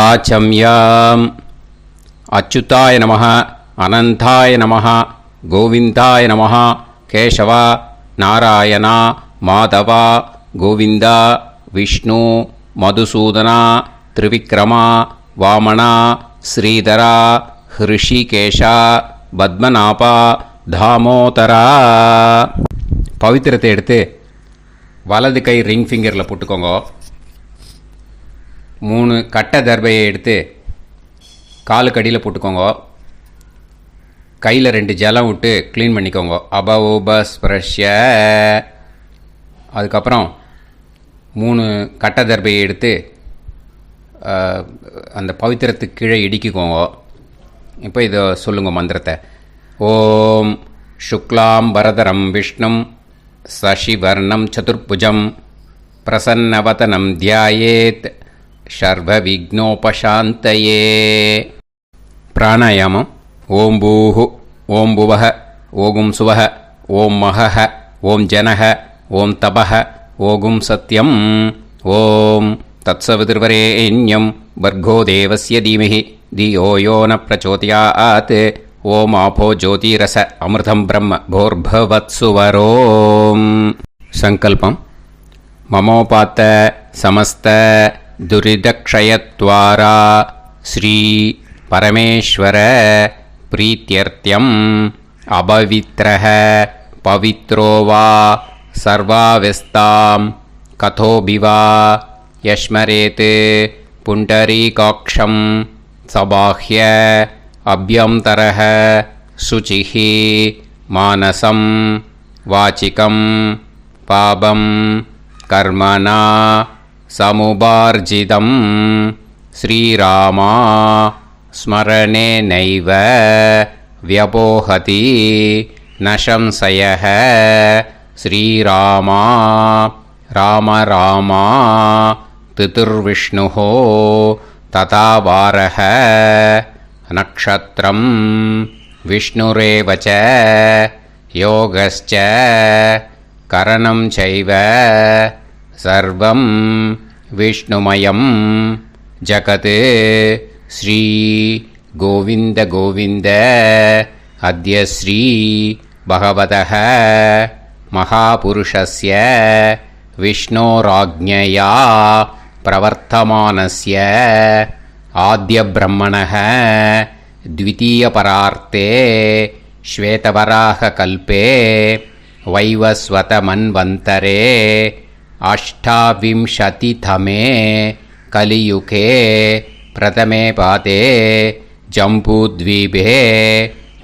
ஆச்சம்யாம். அச்சுதாய நமः, அனந்தாய நமः, கோவிந்தாய நமः, கேசவா, நாராயணா, மாதவா, கோவிந்தா, விஷ்ணு, மதுசூதனா, திரிவிக்ரமா, வாமனா, ஸ்ரீதரா, ஹிருஷிகேஷா, பத்மநாபா, தாமோதரா. பவித்திரத்தை எடுத்து வலது கை ரிங் ஃபிங்கரில் போட்டுக்கோங்க. 3 கட்டை தர்பையை எடுத்து காலுக்கடியில் போட்டுக்கோங்க. கையில் 2 ஜலம் விட்டு க்ளீன் பண்ணிக்கோங்க. அபவோபஸ்பிரஷ்ய. அதுக்கப்புறம் 3 கட்டை தர்பையை எடுத்து அந்த பவித்திரத்துக்கு கீழே இடிக்கிக்கோங்க. இப்போ இதை சொல்லுங்க மந்திரத்தை. ஓம் சுக்லாம் வரதரம் விஷ்ணும் சசிவர்ணம் சதுர்புஜம் பிரசன்னவதனம் தியாயேத் சர்வ விக்னோபசாந்தயே. பிராணாயாமம். ஓம் பூஹு, ஓம் புவஹ, ஓகும் சுவஹ, ஓம் மஹஹ, ஓம் ஜனஹ, ஓம் தபஹ, ஓகும் சத்யம். ஓம் தத்சவிதுர்வரேண்யம் வர்கோ தேவஸ்ய தீமஹி தியோ யோ ந பிரச்சோதயாத். ஓம் ஆபோ ஜோதிரச அமிர்தம் பிரம்ம போர்பவத்சுவரோம். சங்கல்பம். மமோபாத்த சமஸ்த துரிதக்ஷயத்வாரா ஸ்ரீ பரமேஸ்வர பிரீத்யர்த்தியம் அபவித்ரஹ பவித்ரோ வா சர்வாவஸ்தாம் கதோபிவா யஸ்மரேத் புண்டரீகாக்ஷம் சபாஹ்ய அப்யந்தரஹ சுசிஹ மானசம் வாசிகம் பாபம் கர்மணா சமுபார்ஜிதம் ஸ்ரீராமா ஸ்மரணேனைவ வ்யபோஹதி ந சம்சயः. ஸ்ரீராமா ராம ராமா திதிர்விஷ்ணுः ததா வாரः நக்ஷத்ரம் விஷ்ணுரேவ ச யோகஸ்ச கரணம் சைவ சர்வம் விஷ்ணுமயம் ஜகத். ஸ்ரீ கோவிந்த கோவிந்த அத்ய ஸ்ரீ பகவதः மகாபுருஷஸ்ய விஷ்ணோராஜ்ஞயா பிரவர்த்தமானஸ்ய ஆத்ய பிரம்மணः த்விதீயபரார்த்தே ஸ்வேதவராக கல்பே வைவஸ்வத மன்வந்தரே அஷ்டாவிம்சதிதமே கலியுகே பிரதமே பாதே ஜம்பூத்வீபே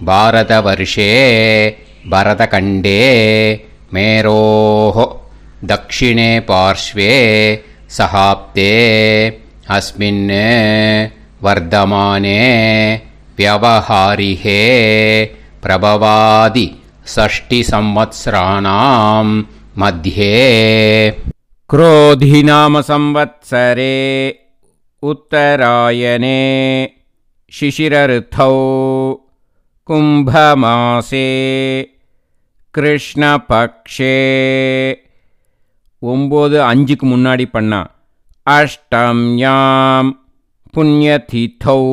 பாரதவர்ஷே பரதகண்டே மேரோः தக்ஷிணே பார்ஷ்வே சஹாப்தே அஸ்மின் வர்தமானே व्यवहारिहे प्रभवादि षष्टिसंवत्सराणां मध्ये क्रोधिनाम संवत्सरे उत्तरायणे शिशिरऋतौ कुम्भमासे कृष्णपक्षे 9:05 முன்னாடி பண்ணா அஷ்டம்யாம் புண்ணியதிதௌ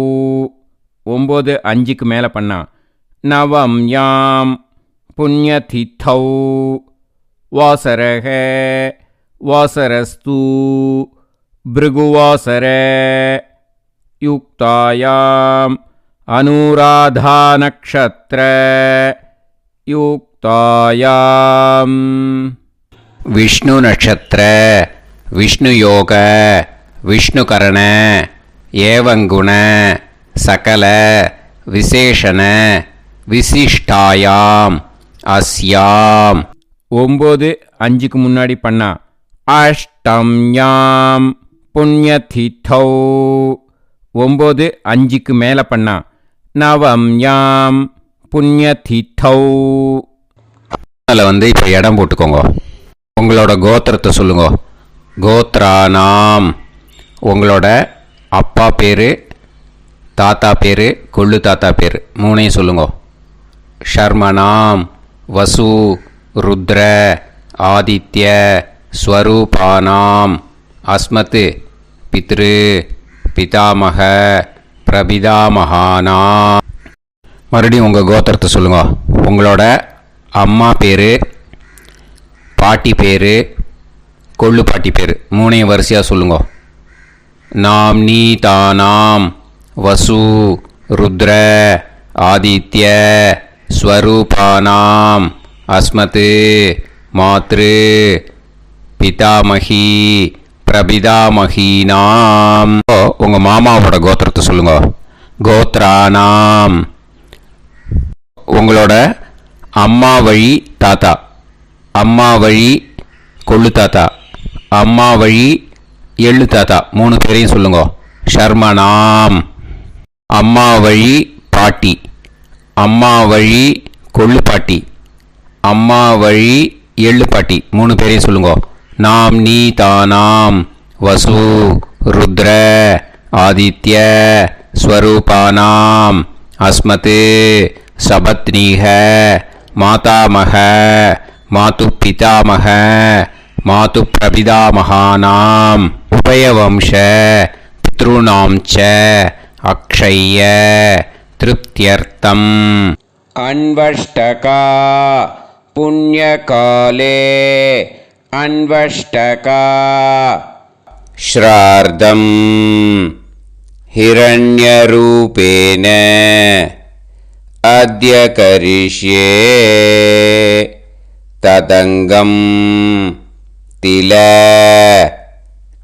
9:05 மேலே பண்ணா நவம்யாம் புண்ணியதிதௌ வாசரக வாசரஸ்து பிருகுவாசர யுக்தாயாம் அனுராதா நக்ஷத்ர யுக்தாயாம் விஷ்ணு நட்சத்திர விஷ்ணு யோக விஷ்ணுகரண ஏவங்குண சகல விசேஷண விசிஷ்டாயாம் அஸ்யாம் 9:05 முன்னாடி பண்ணா அஷ்டம்யாம் புண்ணியதிதௌ 9:05 மேலே பண்ணா நவம்யாம் புண்ணியதிதௌ. அதில் இப்போ இடம் போட்டுக்கோங்க. உங்களோட கோத்திரத்தை சொல்லுங்க. கோத்ரானாம் உங்களோட அப்பா பேர், தாத்தா பேர், கொள்ளு தாத்தா பேர் 3ஐயும் சொல்லுங்க. ஷர்மனாம் வசு ருத்ர ஆதித்ய ஸ்வரூபானாம் அஸ்மத் பித்ரு பிதாமக பிரபிதாமகானா. மறுபடியும் உங்கள் கோத்திரத்தை சொல்லுங்க. உங்களோட அம்மா பேர், பாட்டி பேர், கொள்ளு பாட்டி பேர் மூணையும் வரிசையாக சொல்லுங்க. நாம் நீ தானாம் வசு ருத்ர ஆதித்ய ஸ்வரூபானாம் அஸ்மத் மாத்ரு பிதாமகி பிரபிதாமகீனாம். உங்கள் மாமாவோட கோத்திரத்தை சொல்லுங்க. கோத்ரானாம். உங்களோட அம்மா வழி தாத்தா, அம்மா வழி கொள்ளு தாத்தா, அம்மா வழி எள்ளு தாத்தா மூணு பேரையும் சொல்லுங்க. ஷர்மனாம். அம்மா வழி பாட்டி, அம்மா வழி கொள்ளு பாட்டி, அம்மா வழி எள்ளு பாட்டி மூணு பேரையும் சொல்லுங்க. நாம் நீ தானாம் வசு ருத்ர ஆதித்ய ஸ்வரூபானாம் அஸ்மத் சபத்னீக மாதாமக மாது பிதாமக மாது பிரபிதாமகானாம் உபயவம்ச பித்ருணாம் ச அக்ஷய திருப்தியர்த்தம். அன்வஷ்டகா புண்ணியகாலே அன்வஷ்டகா ஸ்ரார்த்தம் ஹிரண்யரூபேன அத்ய கரிஷ்யே ததங்கம் தில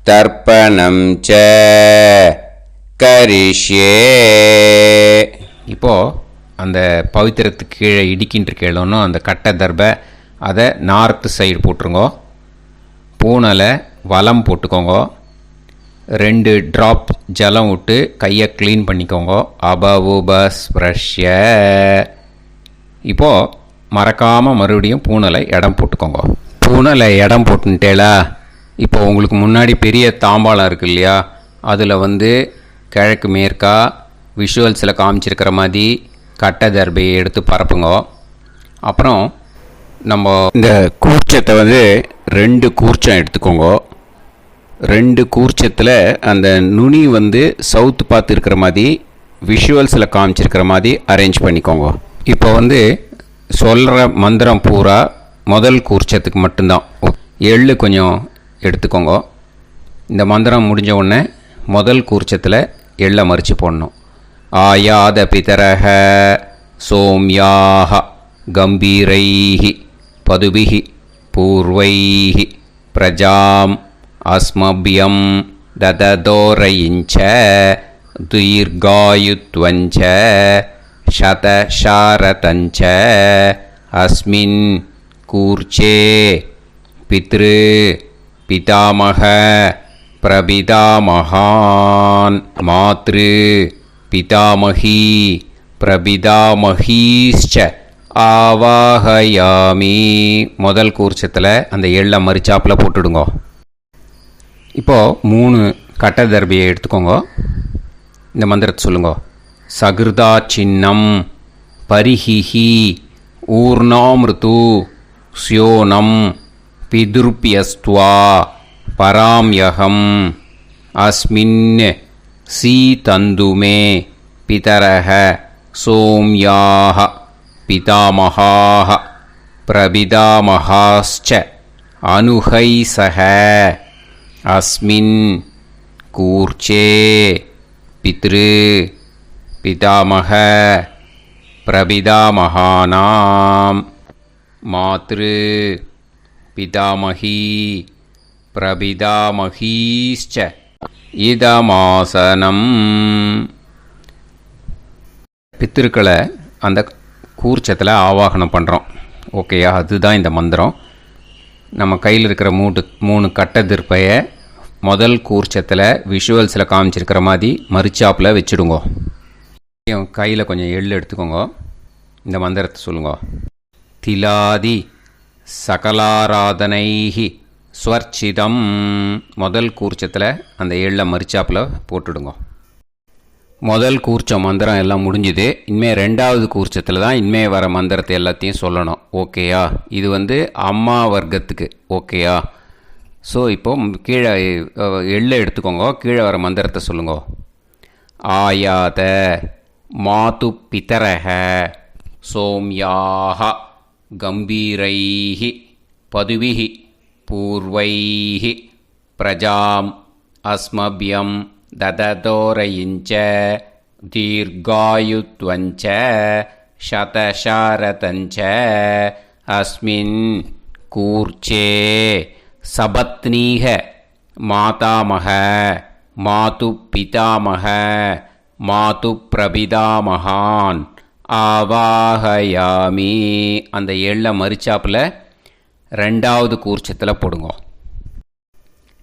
தர்ப்பணம் ச கரிஷ்யே. இப்போது அந்த பவித்திரத்துக்கு கீழே இடிக்கின்ற கேளோன்னு அந்த கட்டை தர்பை அதை நார்த்து சைடு போட்டுருங்க. பூனலை வலம் போட்டுக்கோங்க. 2 ட்ராப் ஜலம் விட்டு கையை க்ளீன் பண்ணிக்கோங்க. அபவுபஸ்ப்ரஷ்ய. இப்போது மறக்காமல் மறுபடியும் பூனலை இடம் போட்டுக்கோங்க. பூனலை இடம் போட்டுட்டேலா. இப்போ உங்களுக்கு முன்னாடி பெரிய தாம்பாளம் இருக்குது இல்லையா, அதில் கிழக்கு மேற்கா விஷுவல்ஸில் காமிச்சிருக்கிற மாதிரி கட்டை தர்பையை எடுத்து பரப்புங்க. அப்புறம் நம்ம இந்த கூர்ச்சத்தை 2 கூர்ச்சம் எடுத்துக்கோங்க. 2 கூர்ச்சத்தில் அந்த நுனி சவுத்து பார்த்து இருக்கிற மாதிரி விஷுவல்ஸில் காமிச்சிருக்கிற மாதிரி அரேஞ்ச் பண்ணிக்கோங்க. இப்போ சொல்கிற மந்திரம் பூரா முதல் கூர்ச்சத்துக்கு மட்டும்தான். எள்ளு கொஞ்சம் எடுத்துக்கோங்க. இந்த மந்திரம் முடிஞ்ச உடனே முதல் கூர்ச்சத்தில் எள்ளை மறித்து போடணும். ஆயாத பிதரஹ சோம்யாக கம்பீரைஹி பதுபிஹி பூர்வைஹி பிரஜாம் அஸ்மபியம் தததோரயிஞ்ச தீர்காயுத்வஞ்ச சதசாரதஞ்ச அஸ்மின் கூர்ச்சே பித்ரு பிதாமக பிரபிதாமகான் மாத்ரு பிதாமகி பிரபிதாமகீஷ்ச ஆவாஹயாமி. முதல் கூர்ச்சத்தில் அந்த எள்ளை மறிச்சாப்பில் போட்டுடுங்க. இப்போது 3 கட்டை தர்பியை எடுத்துக்கோங்க. இந்த மந்திரத்தை சொல்லுங்க. சகிருதா சின்னம் பரிஹிஹி ஊர்ணாமிருது ஸ்யோனம் பிதுர்பியஸ்துவா பராம்யகம் அஸ்மின் சீதந்துமே பிதரஹ சோம்யாக பிதாமகாः பிரபிதாமகாश्च அனுஹைசஹ அஸ்மின் கூர்ச்சே பித்ரு பிதாமக பிரபிதாமகானாம் மாத்ரு பிதாமகி பிரபிதாமகீश्च இதமாசனம். பித்திருக்களை அந்த கூர்ச்சத்தில் ஆவாகனம் பண்ணுறோம். ஓகேயா? அதுதான் இந்த மந்திரம். நம்ம கையில் இருக்கிற 3 கட்டை திருப்பையை முதல் கூர்ச்சத்தில் விஷுவல்ஸில் காமிச்சிருக்கிற மாதிரி மறிச்சாப்பில் வச்சுடுங்க. கையில் கொஞ்சம் எள்ளு எடுத்துக்கோங்க. இந்த மந்திரத்தை சொல்லுங்க. திலாதி சகலாராதனைஹி ஸ்வர்ச்சிதம். முதல் கூர்ச்சத்தில் அந்த எள்ளை மறிச்சாப்பில் போட்டுடுங்க. முதல் கூர்ச்சம் மந்திரம் எல்லாம் முடிஞ்சுது. இனிமேல் 2வது கூர்ச்சத்தில் தான் இனிமேல் வர மந்திரத்தை எல்லாத்தையும் சொல்லணும். ஓகேயா? இது அம்மா வர்க்கத்துக்கு. ஓகேயா? ஸோ இப்போது கீழே எள்ளை எடுத்துக்கோங்க. கீழே வர மந்திரத்தை சொல்லுங்க. ஆயாத மாது பிதரஹ சோம்யாஹ கம்பீரைஹி பதுவிஹி பூர்வைஹி பிரஜாம் அஸ்மப்யம் தததோரயிஞ்ச தீர்காயுத்வஞ்ச சதசாரதஞ்ச அஸ்மின் கூர்ச்சே சபத்னீக மாதாமக மாது பிதாமக மாது பிரபிதாமகான் ஆவாஹயாமி. அந்த எள்ள மரிச்சாப்பில் ரெண்டாவது கூர்ச்சத்தில் போடுங்க.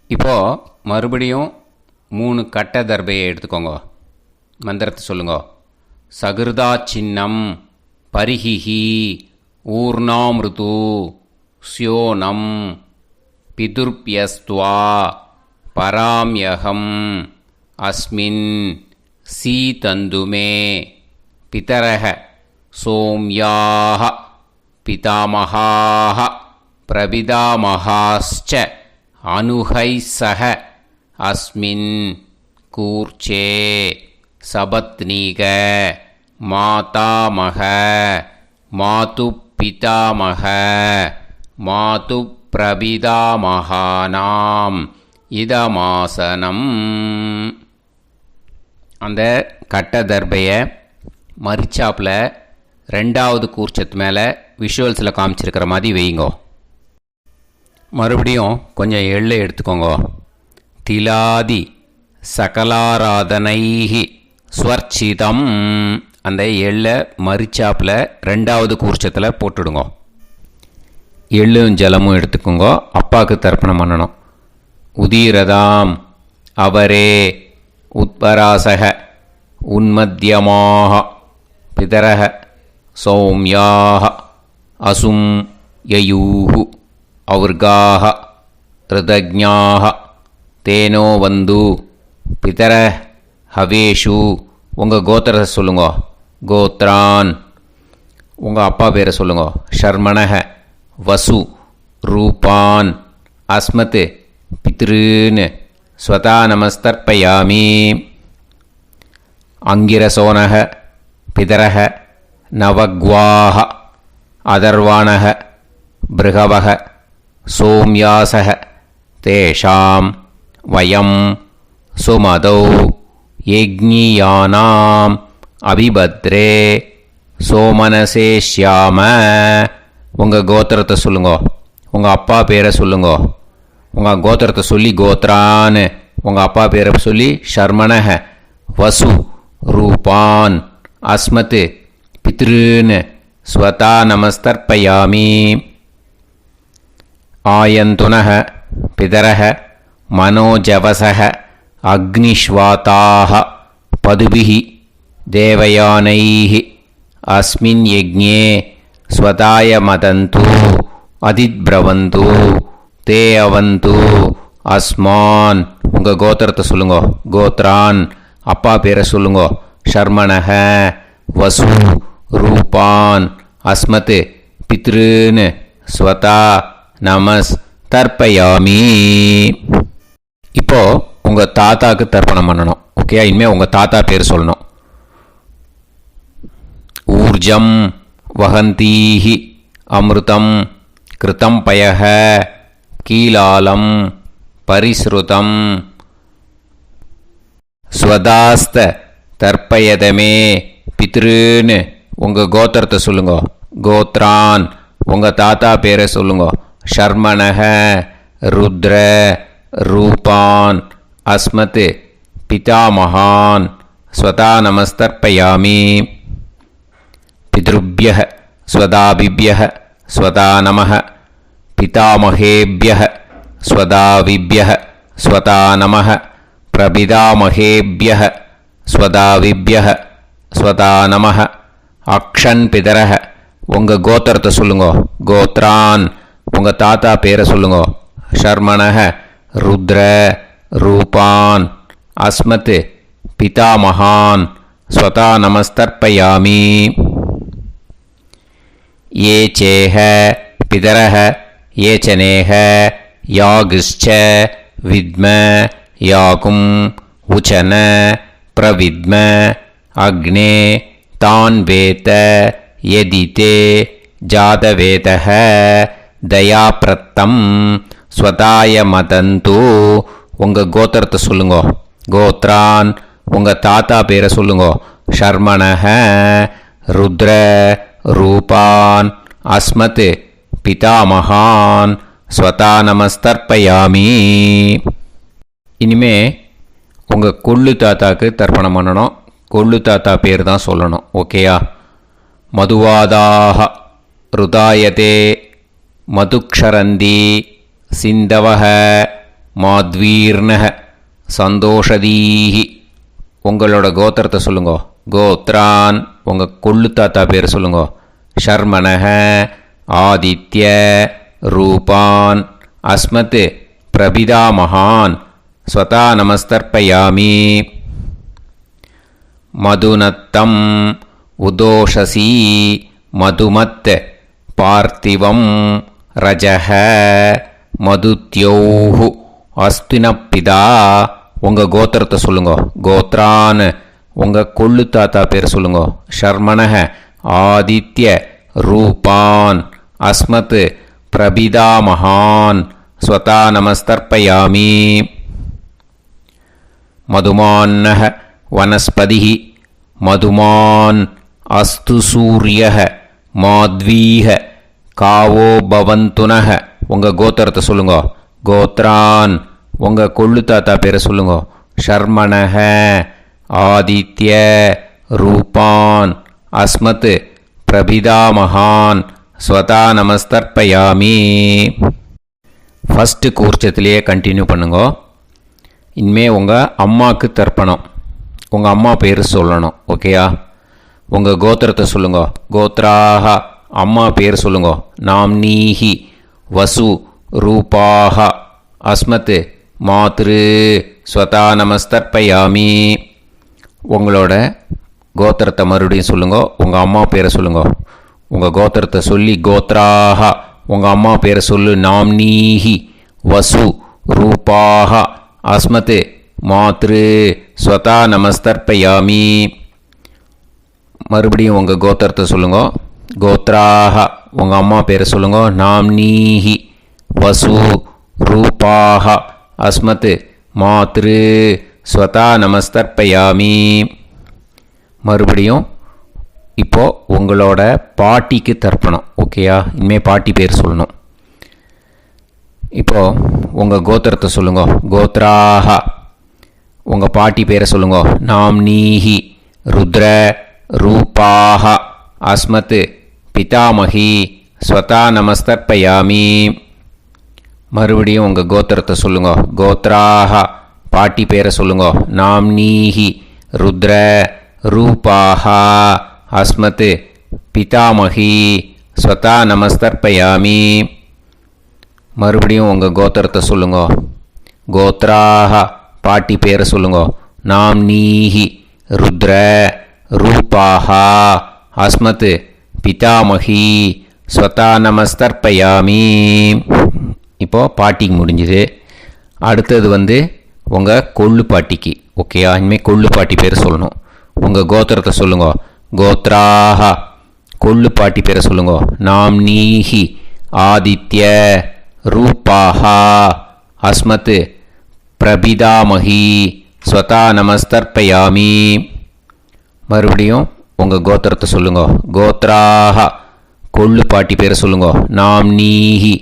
இப்போது மறுபடியும் 3 கட்ட தர்பையை எடுத்துக்கோங்க. மந்திரத்தை சொல்லுங்க. சகிருதா சின்னம் பரிஹிஹி ஊர்ணாமிருது ஸ்யோனம் பிதுர்ப்யஸ்த்வா பராம்யகம் அஸ்மின் சீதந்துமே பிதரஹ சோம்யாஹ பிதாமகாஹ பிரபிதாமகாஸ்ச அனுஹைசஹ அஸ்மின் கூர்ச்சே சபத்னீக மாதாமக மாது பிதாமக மாது பிரபிதாமகானாம் இதமாசனம். அந்த கட்ட தர்பையை மரிச்சாப்பில் ரெண்டாவது கூர்ச்சத்து மேலே விஷுவல்ஸில் காமிச்சிருக்கிற மாதிரி வைங்கோ. மறுபடியும் கொஞ்சம் எள்ளை எடுத்துக்கோங்க. திலாதி சகலாராதனைஹி ஸ்வர்ச்சிதம். அந்த எள்ளை மரிச்சாப்பில் ரெண்டாவது கூர்ச்சத்தில் போட்டுடுங்க. எள்ளும் ஜலமும் எடுத்துக்கோங்க. அப்பாவுக்கு தர்ப்பணம் பண்ணணும். உதீரதாம் அவரே உத்பராசக உன்மத்தியமாக பிதரக சௌம்யாக அசும் யயூஹு ஔர்காக ரிதஜ்ஞாக தேனோ வந்து பிதர ஹவேஷு. உங்கள் கோத்திரத்தை சொல்லுங்க. கோத்ரான். உங்கள் அப்பா பேரை சொல்லுங்க. ஷர்மணக வசு ரூபான் அஸ்மத் பித்ருன்னு ஸ்வதா நமஸ்தர்ப்பயாமி. அங்கிரசோனக பிதரக நவக்வாஹ அதர்வாணக பிருகவக சோம்யாசக தேஷாம் வயம் சுமதௌ யஜ்ஞியானாம் அபிபத்ரே சோமனசேஷ்யாம. உங்கள் கோத்திரத்தை சொல்லுங்க. உங்கள் அப்பா பேரை சொல்லுங்க. உங்கள் கோத்திரத்தை சொல்லி கோத்ரான்னு உங்கள் அப்பா பேரை சொல்லி ஷர்மணக வசு ரூபான் அஸ்மத் பித்ருன்னு ஸ்வதா நமஸ்தர்ப்பயாமி. ஆயந்துனக பிதரக மனோஜவசக அக்னிஷ்வாதாக பதுபிஹி தேவயானைஹி அஸ்மின் யஜ்ஞே ஸ்வதாய மதந்து அதித்பிரவந்து தே அவது அஸ்மான். உங்கள் கோத்திரத்தை சொல்லுங்க. கோத்ரான். அப்பா பேரை சொல்லுங்க. ஷர்மணக வசு ரூபான் அஸ்மத் பித்ருன்னு ஸ்வதா நமஸ் தர்ப்பயாமி. இப்போ உங்கள் தாத்தாவுக்கு தர்ப்பணம் பண்ணணும். ஓகே, இனிமேல் உங்கள் தாத்தா பேர் சொல்லணும். ஊர்ஜம் வஹந்தீஹி அமிர்தம் கிருதம் பயஹ கீலாலம் பரிஸ்ருதம் ஸ்வதாஸ்த தர்ப்பயதமே பித்ருன்னு உங்கள் கோத்திரத்தை சொல்லுங்க. கோத்ரான். உங்கள் தாத்தா பேரை சொல்லுங்க. ஷர்மணக ருத்ர ரூபான் அஸ்மத் பிதாமகான் ஸ்வதா நமஸ்தர்ப்பயாமி. பித்ருப்யஹ ஸ்வதாபிப்யஹ ஸ்வதா நமஹ பிதாமகேப்யஹ ஸ்வதாவிப்யஹ ஸ்வதா நமஹ பிரபிதாமகேப்யஹ ஸ்வதாவிப்யஹ ஸ்வதா நமஹ. அக்ஷன் பிதரஹ. உங்கள் கோத்திரத்தை சொல்லுங்க. கோத்ரான். உங்கள் தாத்தா பேரை சொல்லுங்க. ஷர்மணக ருத்ர ரூபான் அஸ்மத் பிதாமகான் ஸ்வதா நமஸ்தர்ப்பயாமி. ये चेह पितरः ये चनेह यागश्च विद्म याकुं उचन प्रविद्म अग्ने तान् वेत यदि ते जातवेदः दयाप्रत्तं स्वदाय मदन्तु உங்கள் கோத்திரத்தை சொல்லுங்கோ. கோத்ரான் உங்கள் தாத்தா பேரை சொல்லுங்கோ. ஷர்மணஹ ருத்ர ரூபான் அஸ்மத் பிதாமகான் ஸ்வதா நமஸ்தர்ப்பயாமி. இனிமே உங்கள் கொள்ளு தாத்தாக்கு தர்ப்பணம் பண்ணணும். கொள்ளு தாத்தா பேர் தான் சொல்லணும். ஓகேயா? மதுவாதாக ருதாயதே மதுக்ஷரந்தி சிந்தவஹ மாத்வீர்ணஹ சந்தோஷதீஹி. உங்களோட கோத்திரத்தை சொல்லுங்கோ. கோத்ரான் உங்கள் கொள்ளு தாத்தா பேர் சொல்லுங்கோ. ஷர்மணஹ ஆதித்ய ரூபான் அஸ்மத் பிரபிதாமகான் ஸ்வதா நமஸ்தர்ப்பயாமி. மதுநத்தம் உதோஷசி மதுமத் பார்த்திவம் ரஜஹ மதுத்யோஹு அஸ்தினப்பிதா. உங்கள் கோத்திரத்தை சொல்லுங்கோ. கோத்ரான் உங்கள் கொள்ளு தாத்தா பேர் சொல்லுங்கோ. ஷர்மணஹ ஆதித்ய ரூபான் அஸ்மத் பிரபிதாமகான் ஸ்வதா நமஸ்தர்ப்பயாமி. மதுமான்னஹ வனஸ்பதிः மதுமான் அஸ்து சூரியः மாத்வீஹ காவோ பவந்துனஹ. உங்கள் கோத்திரத்தை சொல்லுங்கோ. கோத்ரான் உங்கள் கொள்ளு தாத்தா பேரை சொல்லுங்கோ. ஷர்மணஹ ஆதித்ய ரூபான் அஸ்மத் பிரபிதாமகான் ஸ்வதா நமஸ்தர்ப்பயாமி. ஃபஸ்ட்டு கூர்ச்சத்திலேயே கண்டினியூ பண்ணுங்கோ. இனிமே உங்கள் அம்மாவுக்கு தர்ப்பணம். உங்கள் அம்மா பேர் சொல்லணும். ஓகேயா? உங்கள் கோத்திரத்தை சொல்லுங்கோ. கோத்ராக அம்மா பேர் சொல்லுங்கோ. நாம்னீஹி வசு ரூபாக அஸ்மத் மாத்ரு ஸ்வதா நமஸ்தர்ப்பயாமி. உங்களோட கோத்திரத்தை மறுபடியும் சொல்லுங்கோ. உங்கள் அம்மா பேரை சொல்லுங்கோ. உங்கள் கோத்திரத்தை சொல்லி கோத்ராக உங்கள் அம்மா பேரை சொல்லு. நாம்னீஹி வசு ரூபாக அஸ்மத் மாத்ரு ஸ்வதா நமஸ்தர்ப்பயாமி. மறுபடியும் உங்கள் கோத்திரத்தை சொல்லுங்கோ. கோத்ராக உங்கள் அம்மா பேரை சொல்லுங்கோ. நாம்னீஹி வசு ரூபாக அஸ்மத் மாத்ரு ஸ்வதா நமஸ்தர்ப்பயாமி. மறுபடியும் இப்போது உங்களோட பாட்டிக்கு தர்ப்பணம். ஓகேயா? இனிமேல் பாட்டி பேர் சொல்லணும். இப்போது உங்கள் கோத்திரத்தை சொல்லுங்கோ. கோத்ராக உங்கள் பாட்டி பேரை சொல்லுங்கோ. நாம்னீஹி ருத்ர ரூபாக அஸ்மத் பிதாமகி ஸ்வதா நமஸ்தர்ப்பயாமி. மறுபடியும் உங்கள் கோத்திரத்தை சொல்லுங்கோ. கோத்ராக பாட்டி பேரை சொல்லுங்கோ. நாம்னீஹி ருத்ர ரூபாக அஸ்மத் பிதாமகி ஸ்வதா நமஸ்தர்ப்பயாமி. மறுபடியும் உங்கள் கோத்திரத்தை சொல்லுங்கோ. கோத்ராக பாட்டி பேரை சொல்லுங்கோ. நாம்னீஹி ருத்ர ரூபாக அஸ்மத் பிதாமகி ஸ்வதா நமஸ்தர்ப்பயாமி. இப்போது பாட்டிக்கு முடிஞ்சுது. அடுத்தது உங்கள் கொள்ளு பாட்டிக்கு. ஓகேயா? இனிமேல் கொள்ளு பாட்டி பேர் சொல்லணும். உங்கள் கோத்திரத்தை சொல்லுங்கோ. கோத்ராக கொள்ளு பாட்டி பேரை சொல்லுங்கோ. நாம்னீஹி ஆதித்ய ரூபாக அஸ்மத் பிரபிதாமகி ஸ்வதா நமஸ்தர்ப்பயாமி. மறுபடியும் உங்கள் கோத்திரத்தை சொல்லுங்கோ. கோத்ராக கொள்ளு பாட்டி பேரை சொல்லுங்கோ. நாம்னீஹி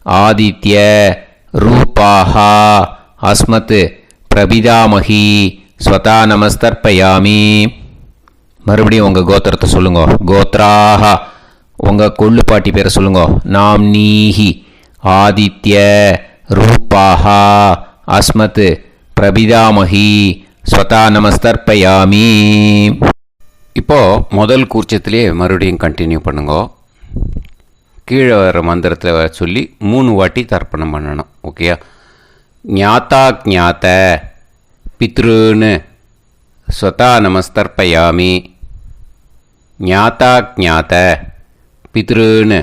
ஆதித்ய ரூபாக அஸ்மத் பிரபிதாமகி ஸ்வதா நமஸ்தர்ப்பயாமி. மறுபடியும் உங்கள் கோத்திரத்தை சொல்லுங்கோ. கோத்ராக உங்கள் கொள்ளு பாட்டி பேரை சொல்லுங்கோ. நாம்னீஹி ஆதித்ய ரூபாக அஸ்மத் பிரபிதாமகி ஸ்வதா நமஸ்தர்ப்பயாமி. இப்போது முதல் கூர்ச்சத்திலே மறுபடியும் கண்டினியூ பண்ணுங்கோ. கீழே வர மந்திரத்தை சொல்லி 3 வாட்டி தர்ப்பணம் பண்ணணும். ஓகேயா? ஞாத்தா ஞாத்த பித்ருன்னு ஸ்வதா நமஸ்தர்ப்பயாமி. ஞாத்தா ஞாத்த பித்ருன்னு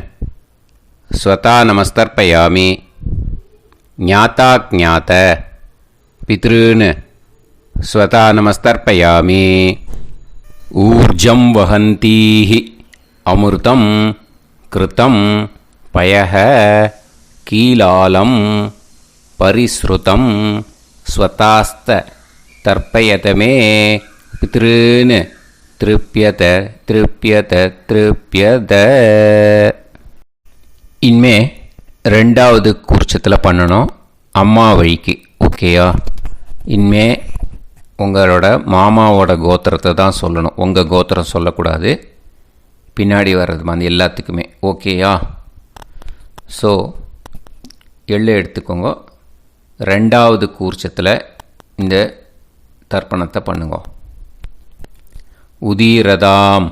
ஸ்வதா நமஸ்தர்ப்பயாமி. ஞாத்தா ஞாத்த பித்ருன்னு स्वता नमस्तर्पयामि ऊर्जं वहन्तीः अमृतं कृतं पयः कीलालं परिसृतं स्वतास्त तर्पयत मे पितॄन् திருப்பியத திருப்பியத திருப்பியத. இனிமே ரெண்டாவது கூர்ச்சத்தில் பண்ணணும் அம்மா வழிக்கு. ஓகேயா? இனிமே உங்களோட மாமாவோட கோத்திரத்தை தான் சொல்லணும், உங்கள் கோத்திரம் சொல்லக்கூடாது. பின்னாடி வர்றது மாதிரி எல்லாத்துக்குமே. ஓகேயா? ஸோ எள்ளு எடுத்துக்கோங்க. ரெண்டாவது கூர்ச்சத்தில் இந்த தர்ப்பணத்தை பண்ணுங்க. உதீரதாம்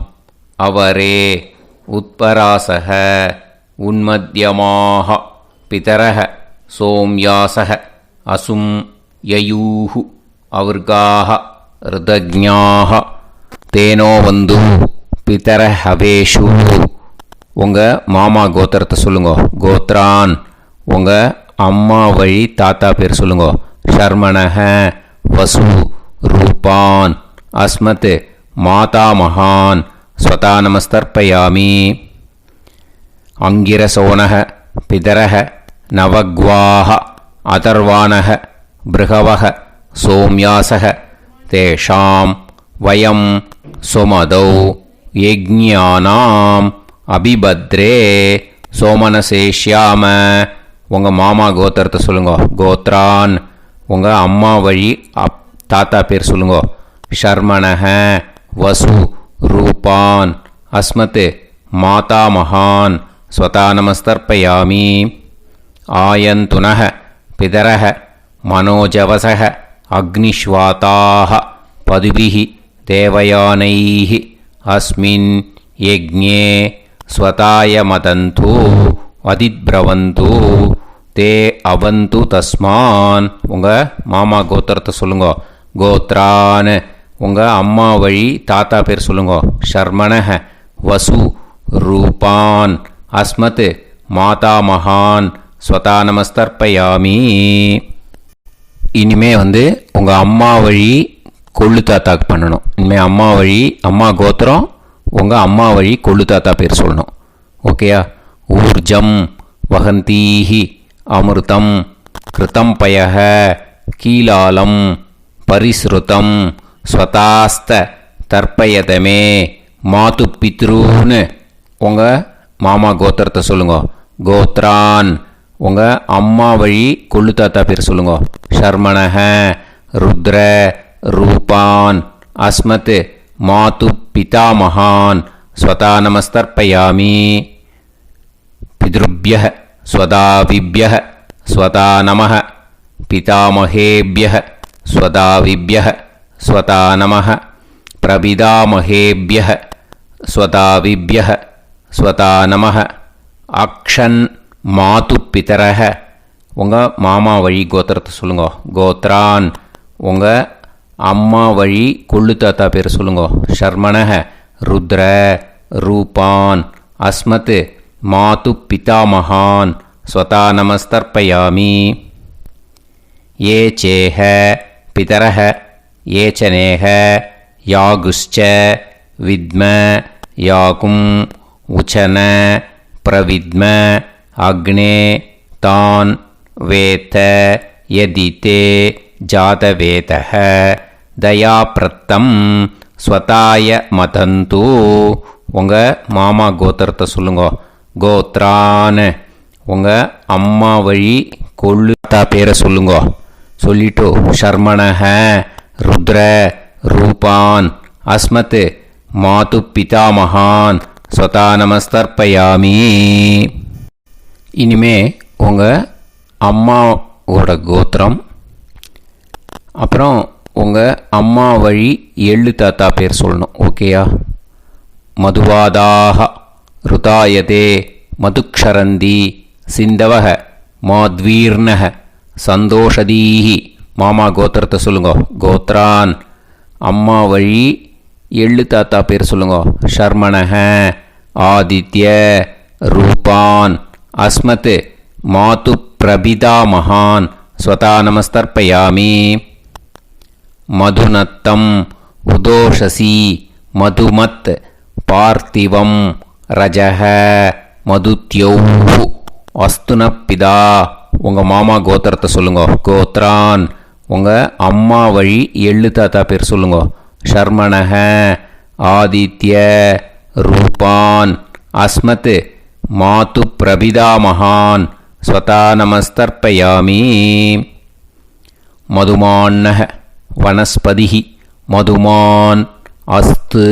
அவரே உத்பராசக உன்மத்யமாக பிதரக சோம்யாசக அசும் யயூஹு அவர்காக ருதஜ்ஞாக தேனோ வந்து பிதர ஹவேஷு. உங்கள் மாமா கோத்திரத்தை சொல்லுங்க. கோத்ரான் உங்கள் அம்மா வழி தாத்தா பேர் சொல்லுங்க. ஷர்மணக வசு ரூபான் அஸ்மத் மாதாமகான் ஸ்வதா நமஸ்தர்ப்பயாமி. அங்கிரசோனக பிதரக நவக்வாஹ அதர்வானக பிருகவக சோம்யாசக தேஷாம் வயம் சுமதௌ யஜ்ஞானாம் அபிபத்ரே சோமனசேஷ்யாம. உங்கள் மாமா கோத்திரத்தை சொல்லுங்க. கோத்ரான் உங்கள் அம்மா வழி தாத்தா பேர் சொல்லுங்க. ஷர்மணக வசு ரூபான் அஸ்மத் மாதாமகான் ஸ்வதா நமஸ்தர்ப்பயாமி. ஆயந்துனக பிதரக மனோஜவசக அக்னிஷ்வாதாக பதுபிஹி தேவயானைः அஸ்மின் யஜ்ஞே ஸ்வதாய மதந்து அதித்ப்ரவந்து தே அவந்து தஸ்மான். உங்கள் மாமா கோத்திரத்தை சொல்லுங்க. கோத்ரான் உங்கள் அம்மா வழி தாத்தா பேர் சொல்லுங்க. ஷர்மணக வசு ரூபான் அஸ்மத் மாதாமகான் ஸ்வதா நமஸ்தர்ப்பயாமி. இனிமே உங்கள் அம்மா வழி கொள்ளு தாத்தாக்கு பண்ணணும். இனிமேல் அம்மா வழி அம்மா கோத்திரம் உங்கள் அம்மா வழி கொள்ளு தாத்தா பேர் சொல்லணும். ஓகேயா? ஊர்ஜம் வகந்தீஹி அமிர்தம் கிருதம் பயஹ கீலாலம் பரிஸ்ருதம் ஸ்வதாஸ்த தர்ப்பயதமே மாது பித்ரூன்னு. உங்கள் மாமா கோத்திரத்தை சொல்லுங்க. கோத்ரான் உங்கள் அம்மா வழி கொள்ளு தாத்தா பேர் சொல்லுங்க. ஷர்மணக ருத்ர ரூபான் அஸ்மத் மாது பிதாமகான் ஸ்வதா நமஸ்தர்ப்பயாமி. பித்ருப்யः ஸ்வதாவிப்யः ஸ்வதா நமः பிதாமகேப்யः ஸ்வதாவிப்யः ஸ்வதா நமः பிரபிதாமகேப்யः ஸ்வதாவிப்யः ஸ்வதா நமः. அக்ஷன் மாது பிதரக உங்கள் மாமா வழி கோத்திரத்தை சொல்லுங்க. கோத்ரான் உங்கள் அம்மா வழி கொள்ளு தாத்தா பேர் சொல்லுங்க. ஷர்மணக ருத்ர ரூபான் அஸ்மத் மாது பிதாமகான் ஸ்வதா நமஸ்தர்ப்பயாமி. ये चेह पितरः ये च नेह यागुश्च विद्म याकुम् उचन प्रविद्म अग्ने तान् वेत यदि ते जातवेतः दयाप्रत्तं स्वताय मदन्तु. உங்கள் மாமா கோத்திரத்தை சொல்லுங்க. கோத்ரான் உங்கள் அம்மா வழி கொள்ளு தாத்தா பேரை சொல்லுங்க. சொல்லிட்டு ஷர்மணக ருத்ர ரூபான் அஸ்மத் மாது பிதாமகான் ஸ்வதா நமஸ்தர்ப்பயாமி. இனிமே உங்கள் அம்மாவோட கோத்திரம், அப்புறம் உங்கள் அம்மா வழி எள்ளு தாத்தா பேர் சொல்லணும். ஓகேயா? மதுவாதாக ருதாயதே மதுக்ஷரந்தி சிந்தவக மாத்வீர்ணக சந்தோஷதீஹி. மாமா கோத்திரத்தை சொல்லுங்க. கோத்ரான் அம்மா வழி எள்ளு தாத்தா பேர் சொல்லுங்க. ஷர்மணக ஆதித்ய ரூபான் அஸ்மத் மாது பிரபிதா மகான் ஸ்வதா நமஸ்தர்ப்பயாமி. மதுநத்தம் உதோஷசி மதுமத் பார்த்திவம் ரஜக மதுத்யௌஹு அஸ்துனப்பிதா உங்கள் மாமா கோத்திரத்தை சொல்லுங்க. கோத்ரான் உங்கள் அம்மா வழி எள்ளு தாத்தா பேர் சொல்லுங்க. ஷர்மணக ஆதித்ய ரூபான் அஸ்மத் மாது பிரபிதாமகான் ஸ்வதா நமஸ்தர்ப்பயாமி. மதுமான்னக வனஸ்பதி மதுமான் அஸ்து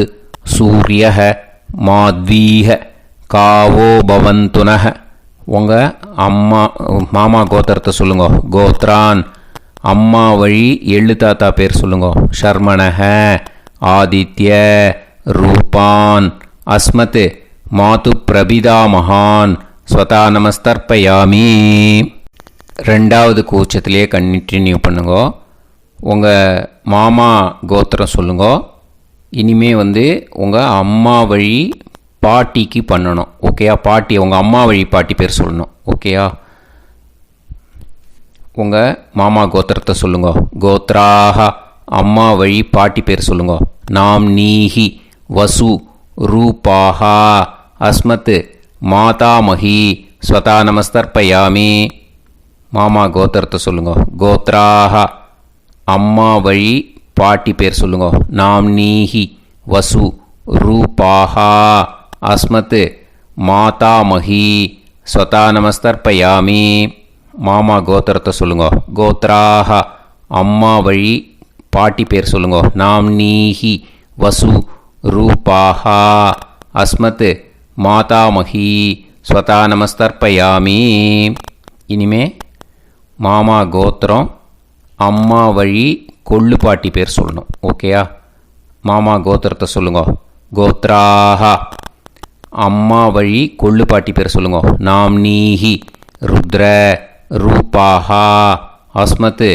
சூரியக மாத்வீக காவோ பவந்துனக உங்கள் மாமா கோத்திரத்தை சொல்லுங்க. கோத்ரான் அம்மா வழி எள்ளு தாத்தா பேர் சொல்லுங்க. ஷர்மணக ஆதித்ய ரூபான் அஸ்மத் மாது பிரபிதாமகான் ஸ்வதா நமஸ்தர்ப்பயாமி. ரெண்டாவது கூச்சத்திலே கண்டினியூ பண்ணுங்க. உங்கள் மாமா கோத்திரம் சொல்லுங்க. இனிமே உங்கள் அம்மா வழி பாட்டிக்கு பண்ணணும். ஓகேயா? பாட்டி உங்கள் அம்மா வழி பாட்டி பேர் சொல்லணும். ஓகேயா? உங்கள் மாமா கோத்திரத்தை சொல்லுங்க. கோத்ராக அம்மா வழி பாட்டி பேர் சொல்லுங்க. நாம் நீஹி வசு ரூபாஹா அஸ்மத் மாதாமஹி ஸ்வதா நமஸ்தர்ப்பயாமி. மாமா கோத்திரத்தை சொல்லுங்க. கோத்ராக அம்மா வழி பாட்டி பேர் சொல்லுங்க. நாம் நீஹி வசு ரூபாஹா அஸ்மத் மாதாமஹி ஸ்வதா நமஸ்தர்ப்பயாமி. மாமா கோத்திரத்தை சொல்லுங்க. கோத்ராக அம்மா வழி பாட்டி பேர் சொல்லுங்க. நாம் நீஹி வசு ரூபாஹா அஸ்மத் மாதாமஹி ஸ்வதா நமஸ்தர்ப்பயாமி. இனிமே மாமா கோத்திரம் அம்மா வழி கொள்ளு பாட்டி பேர் சொல்லணும். ஓகேயா? மாமா கோத்திரத்தை சொல்லுங்க. கோத்ராக அம்மா வழி கொள்ளு பாட்டி பேர் சொல்லுங்க. நாம் நீஹி ருத்ர ரூபாஹா அஸ்மத்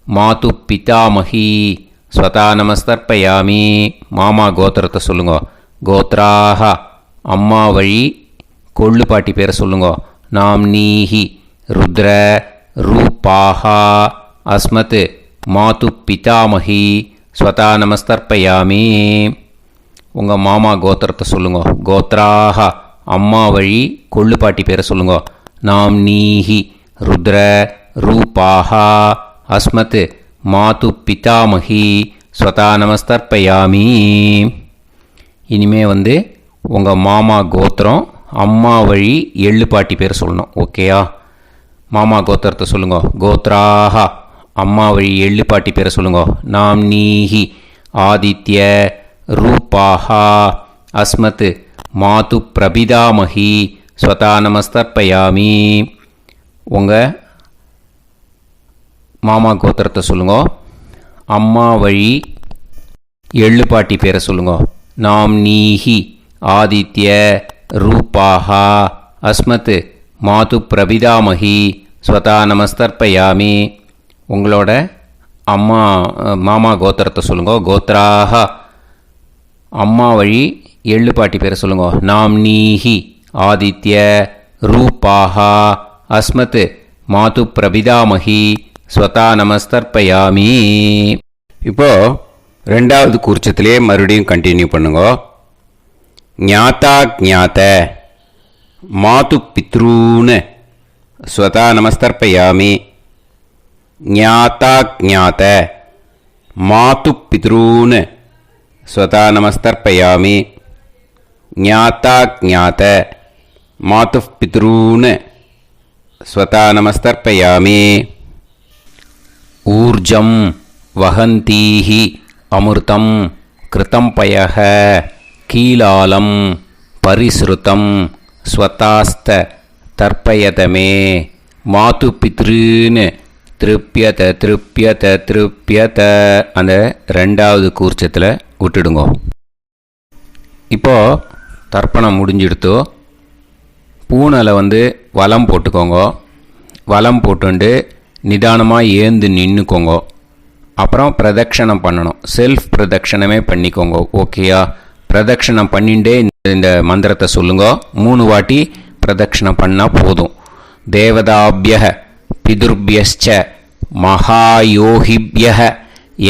மாது பிதாமஹி ஸ்வதா நமஸ்தர்ப்பயாமி. மாமா கோத்திரத்தை சொல்லுங்க. கோத்ராக அம்மா வழி கொள்ளு பாட்டி பேரை சொல்லுங்க. நாம் நீஹி ருத்ர ரூபாஹா அஸ்மத் மாது பிதாமஹி ஸ்வதா நமஸ்தர்ப்பயாமி. உங்கள் மாமா கோத்திரத்தை சொல்லுங்க. கோத்ராக அம்மா வழி கொள்ளு பாட்டி பேரை சொல்லுங்க. நாம் நீஹி ருத்ர ரூபாஹா அஸ்மத் மாது பிதாமஹி ஸ்வதா நமஸ்தர்ப்பயாமி. இனிமே உங்கள் மாமா கோத்திரம் அம்மா வழி எள்ளு பாட்டி பேர் சொல்லணும். ஓகேயா? மாமா கோத்திரத்தை சொல்லுங்க. கோத்ராக அம்மா வழி எள்ளு பாட்டி பேரை சொல்லுங்க. நாம் நீஹி ஆதித்ய ரூபாஹா அஸ்மத் மாது பிரபிதாமஹி ஸ்வதா நமஸ்தர்ப்பயாமி. உங்கள் மாமா கோத்திரத்தை சொல்லுங்க. அம்மா வழி எள்ளு பாட்டி பேரை சொல்லுங்க. நாம் நீஹி ஆதித்ய ரூபாஹா அஸ்மத் மாது பிரபிதாமஹி ஸ்வதா நமஸ்தர்ப்பயாமி. உங்களோட மாமா கோத்திரத்தை சொல்லுங்க. கோத்ராக அம்மா வழி எள்ளு பாட்டி பேரை சொல்லுங்க. நாம் நீஹி ஆதித்ய ரூபாஹா அஸ்மத் மாது பிரபிதாமஹி ஸ்வதா நமஸ்தர்ப்பயாமி. இப்போது ரெண்டாவது கூர்ச்சத்திலே மறுபடியும் கண்டினியூ பண்ணுங்க. ஞாதா ஞாத மாது பித்ரூன் ஸ்வதா நமஸ்தர்ப்பயாமி. ஞாதா ஞாத மாது பித்ரூன் ஸ்வதா நமஸ்தர்ப்பயாமி. ஞாதா ஞாத மாது பித்ரூன் ஸ்வதா நமஸ்தர்ப்பயாமி. ஊர்ஜம் வஹந்தீஹி அமிர்தம் கிருதம் பயஹ கீலாலம் பரிஸ்ருதம் ஸ்வதாஸ்த தர்ப்பயதமே மாது பித்ருன்னு திருப்பியத திருப்பியத திருப்பியத அந்த ரெண்டாவது கூர்ச்சத்தில் விட்டுடுங்க. இப்போது தர்ப்பணம் முடிஞ்சிடுத்தோ பூனலை வலம் போட்டுக்கோங்க. வலம் போட்டுண்டு நிதானமாக ஏந்து நின்றுக்கோங்க. அப்புறம் பிரதட்சணம் பண்ணணும். செல்ஃப் பிரதட்சணமே பண்ணிக்கோங்க. ஓகேயா? பிரதட்சணம் பண்ணிண்டே இந்த மந்திரத்தை சொல்லுங்க. 3 வாட்டி பிரதட்சணம் பண்ணால் போதும். தேவதாபிய பிதுர்பியச்ச மகாயோகிபிய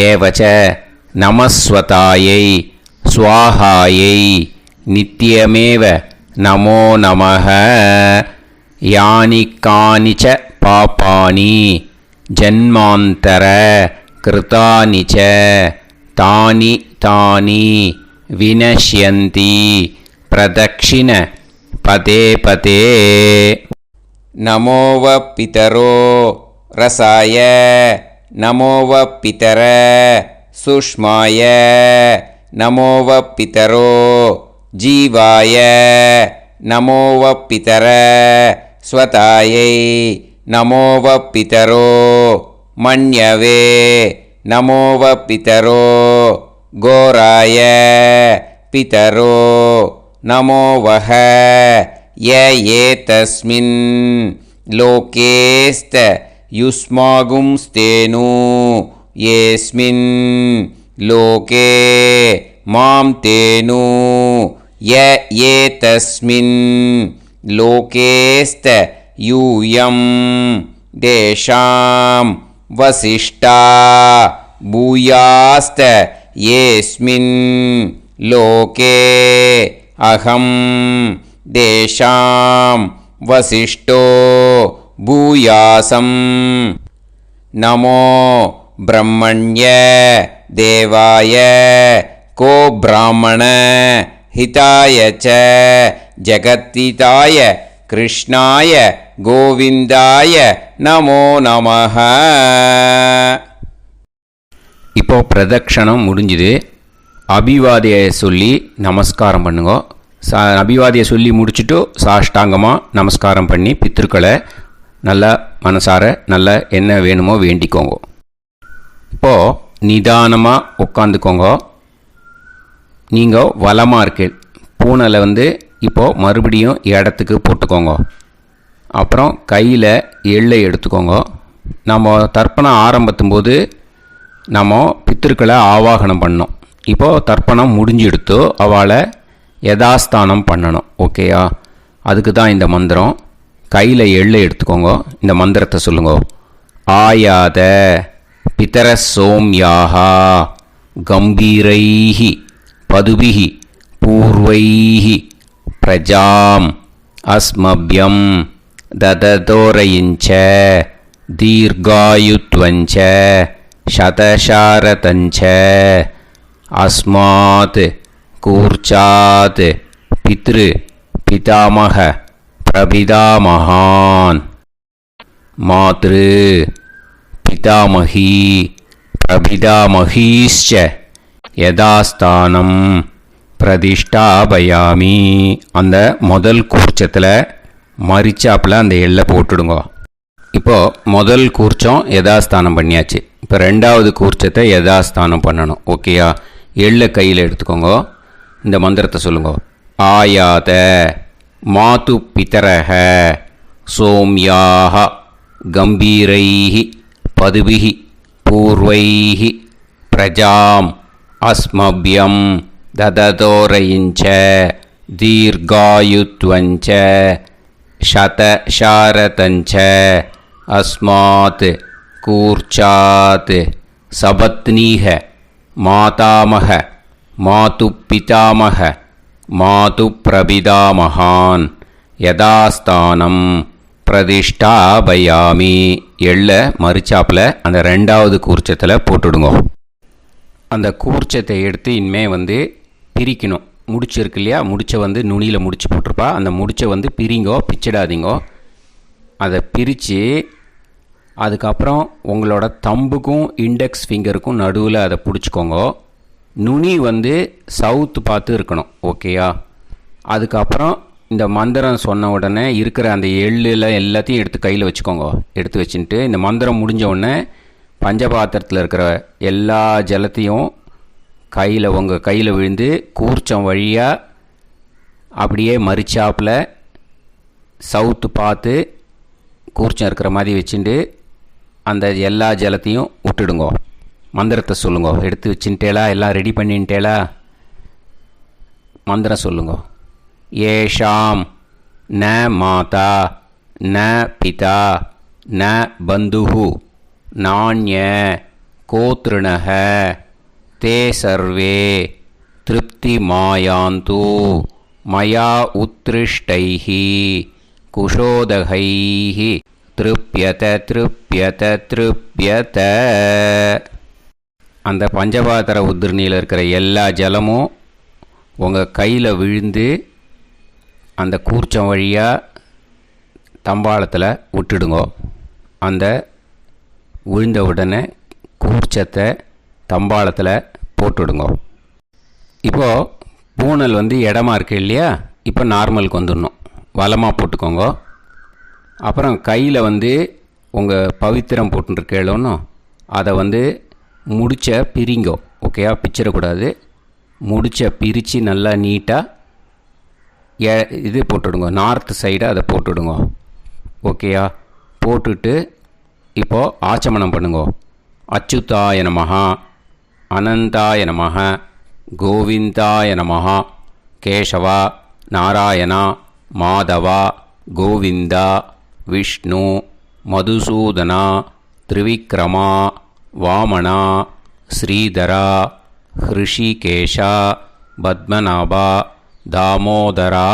ஏவச்ச நமஸ்வதாயை ஸ்வாஹாயை நித்யமேவ நமோ நமः. யானி கானிச்ச பாபானி ஜன்மாந்தர கிருதானி ச தானி தானி வினஷ்யந்தி பிரதக்ஷிண பதே பதே. நமோவ பிதரோ ரசாய நமோவ பிதர சுஷ்மாய நமோவ பிதரோ ஜீவாய நமோவ பிதர ஸ்வதாயை நமோவ பிதரோ மன்யவே நமோவ பிதரோ கோராய பிதரோ நமோவஹ. ய ஏதஸ்மின் லோகேஸ்த யுஸ்மாகும்ஸ்தேனு ஏஸ்மின் லோகே மாம் தேனு. ய ஏதஸ்மின் லோகேஸ்த யூயம் தேஷாம் வசிஷ்டா பூயாஸ்த ஏஸ்மின் லோகே அகம் தேஷாம் வசிஷ்டோ பூயாசம். நமோ பிரம்மண்ய தேவாய கோ பிராமண ஹிதாய ச ஜகத்திதாய கிருஷ்ணாய கோவிந்தாய நமோ நமः. இப்போ பிரதக்ஷணம் முடிஞ்சுது. அபிவாதியை சொல்லி நமஸ்காரம் பண்ணுங்க. அபிவாதியை சொல்லி முடிச்சுட்டு சாஷ்டாங்கமாக நமஸ்காரம் பண்ணி பித்திருக்களை நல்லா மனசார நல்லா என்ன வேணுமோ வேண்டிக்கோங்க. இப்போது நிதானமாக உட்காந்துக்கோங்க. நீங்கள் வலமாக இருக்கு பூனலை இப்போது மறுபடியும் இடத்துக்கு போட்டுக்கோங்க. அப்புறம் கையில் எள்ளை எடுத்துக்கோங்க. நம்ம தர்ப்பணம் ஆரம்பித்தும் போது நம்ம பித்திருக்களை ஆவாகனம் பண்ணோம். இப்போது தர்ப்பணம் முடிஞ்செடுத்து அவளை யதாஸ்தானம் பண்ணணும். ஓகேயா? அதுக்கு தான் இந்த மந்திரம். கையில் எள்ளை எடுத்துக்கோங்க. இந்த மந்திரத்தை சொல்லுங்க. ஆயாத பிதர சோம்யாஹா கம்பீரைஹி பதுபிஹி பூர்வைஹி பிரஜாம் அஸ்மப்யம் தததோரயிஞ்ச தீர்காயுத்வஞ்ச சதசாரதஞ்ச அஸ்மாத் கூர்ச்சாத் பித்ரு பிதாமக பிரபிதாமகான் மாத்ரு பிதாமகி பிரபிதாமகீஸ்ச யதாஸ்தானம் பிரதிஷ்டாபயாமி. அந்த முதல் கூர்ச்சத்தில் மரிச்சாப்பில் அந்த எள்ளை போட்டுடுங்க. இப்போது முதல் கூர்ச்சம் யதாஸ்தானம் பண்ணியாச்சு. இப்போ ரெண்டாவது கூர்ச்சத்தை யதாஸ்தானம் பண்ணணும். ஓகேயா? எள்ளை கையில் எடுத்துக்கோங்க. இந்த மந்திரத்தை சொல்லுங்க. ஆயாத மாது பிதரஹ சோம்யாக கம்பீரைஹி பதுபிஹி பூர்வைஹி பிரஜாம் அஸ்மப்யம் தததோரயிஞ்ச தீர்காயுத்வஞ்ச சதசாரதஞ்ச அஸ்மாத் கூர்ச்சாத் சபத்னீஹ மாதாமக மாது பிதாமக மாது பிரபிதாமகான் யதாஸ்தானம் பிரதிஷ்டாபயாமி. எள்ள மரிச்சாப்பில் அந்த ரெண்டாவது கூர்ச்சத்தில் போட்டுடுங்க. அந்த கூர்ச்சத்தை எடுத்து இனிமே பிரிக்கணும். முடிச்சிருக்கு இல்லையா? முடிச்சை நுனியில் முடிச்சு போட்டிருப்பா. அந்த முடிச்சை பிரிங்கோ, பிச்சிடாதீங்கோ. அதை பிரித்து அதுக்கப்புறம் உங்களோட தம்புக்கும் இண்டெக்ஸ் ஃபிங்கருக்கும் நடுவில் அதை பிடிச்சிக்கோங்க. நுனி சவுத்து பார்த்து இருக்கணும். ஓகேயா? அதுக்கப்புறம் இந்த மந்திரம் சொன்ன உடனே இருக்கிற அந்த எள்ளில் எல்லாத்தையும் எடுத்து கையில் வச்சுக்கோங்க. எடுத்து வச்சுட்டு இந்த மந்திரம் முடிஞ்ச உடனே பஞ்சபாத்திரத்தில் இருக்கிற எல்லா ஜலத்தையும் உங்கள் கையில் விழுந்து கூர்ச்சம் வழியாக அப்படியே மரிச்சாப்பில் சவுத்து பார்த்து கூர்ச்சம் இருக்கிற மாதிரி வச்சுட்டு அந்த எல்லா ஜலத்தையும் விட்டுடுங்க. மந்திரத்தை சொல்லுங்க. எடுத்து வச்சுட்டேலா? எல்லாம் ரெடி பண்ணிட்டேலா? மந்திரம் சொல்லுங்க. ஏஷாம் ந மாதா ந பிதா ந பந்துஹு நாண்ய கோத்ருணः தே சர்வே திருப்திமாயாந்து மயா உத்ருஷ்டைः குஷோதகைः திருப்யத திருப்யத திருப்யத. அந்த பஞ்சபாத்திர உதிரணியில் இருக்கிற எல்லா ஜலமும் உங்கள் கையில் விழுந்து அந்த கூர்ச்சம் வழியாக தம்பாளத்தில் விட்டுடுங்க. அந்த விழுந்த உடனே கூர்ச்சத்தை தம்பாளத்தில் போட்டுவிடுங்க. இப்போது பூனல் இடமா இருக்குது இல்லையா, இப்போ நார்மலுக்கு வந்துடணும். வலமாக போட்டுக்கோங்க. அப்புறம் கையில் உங்கள் பவித்திரம் போட்டுருக்கேளோன்னு அதை முடிச்ச பிரிங்கோ. ஓகேயா, பிச்சிடக்கூடாது. முடிச்ச பிரித்து நல்லா நீட்டாக இது போட்டுடுங்க, நார்த் சைடு அதை போட்டுவிடுங்க. ஓகேயா, போட்டுட்டு இப்போது ஆச்சமனம் பண்ணுங்க. அச்சுதாய நமஹ, அனந்தாய நமஹ, கோவிந்தாய நமஹ, கேசவா, நாராயணா, மாதவா, கோவிந்தா, விஷ்ணு, மதுசூதனா, திரிவிக்ரமா, வாமனா, ஸ்ரீதரா, ஹிருஷிகேஷா, பத்மநாபா, தாமோதரா.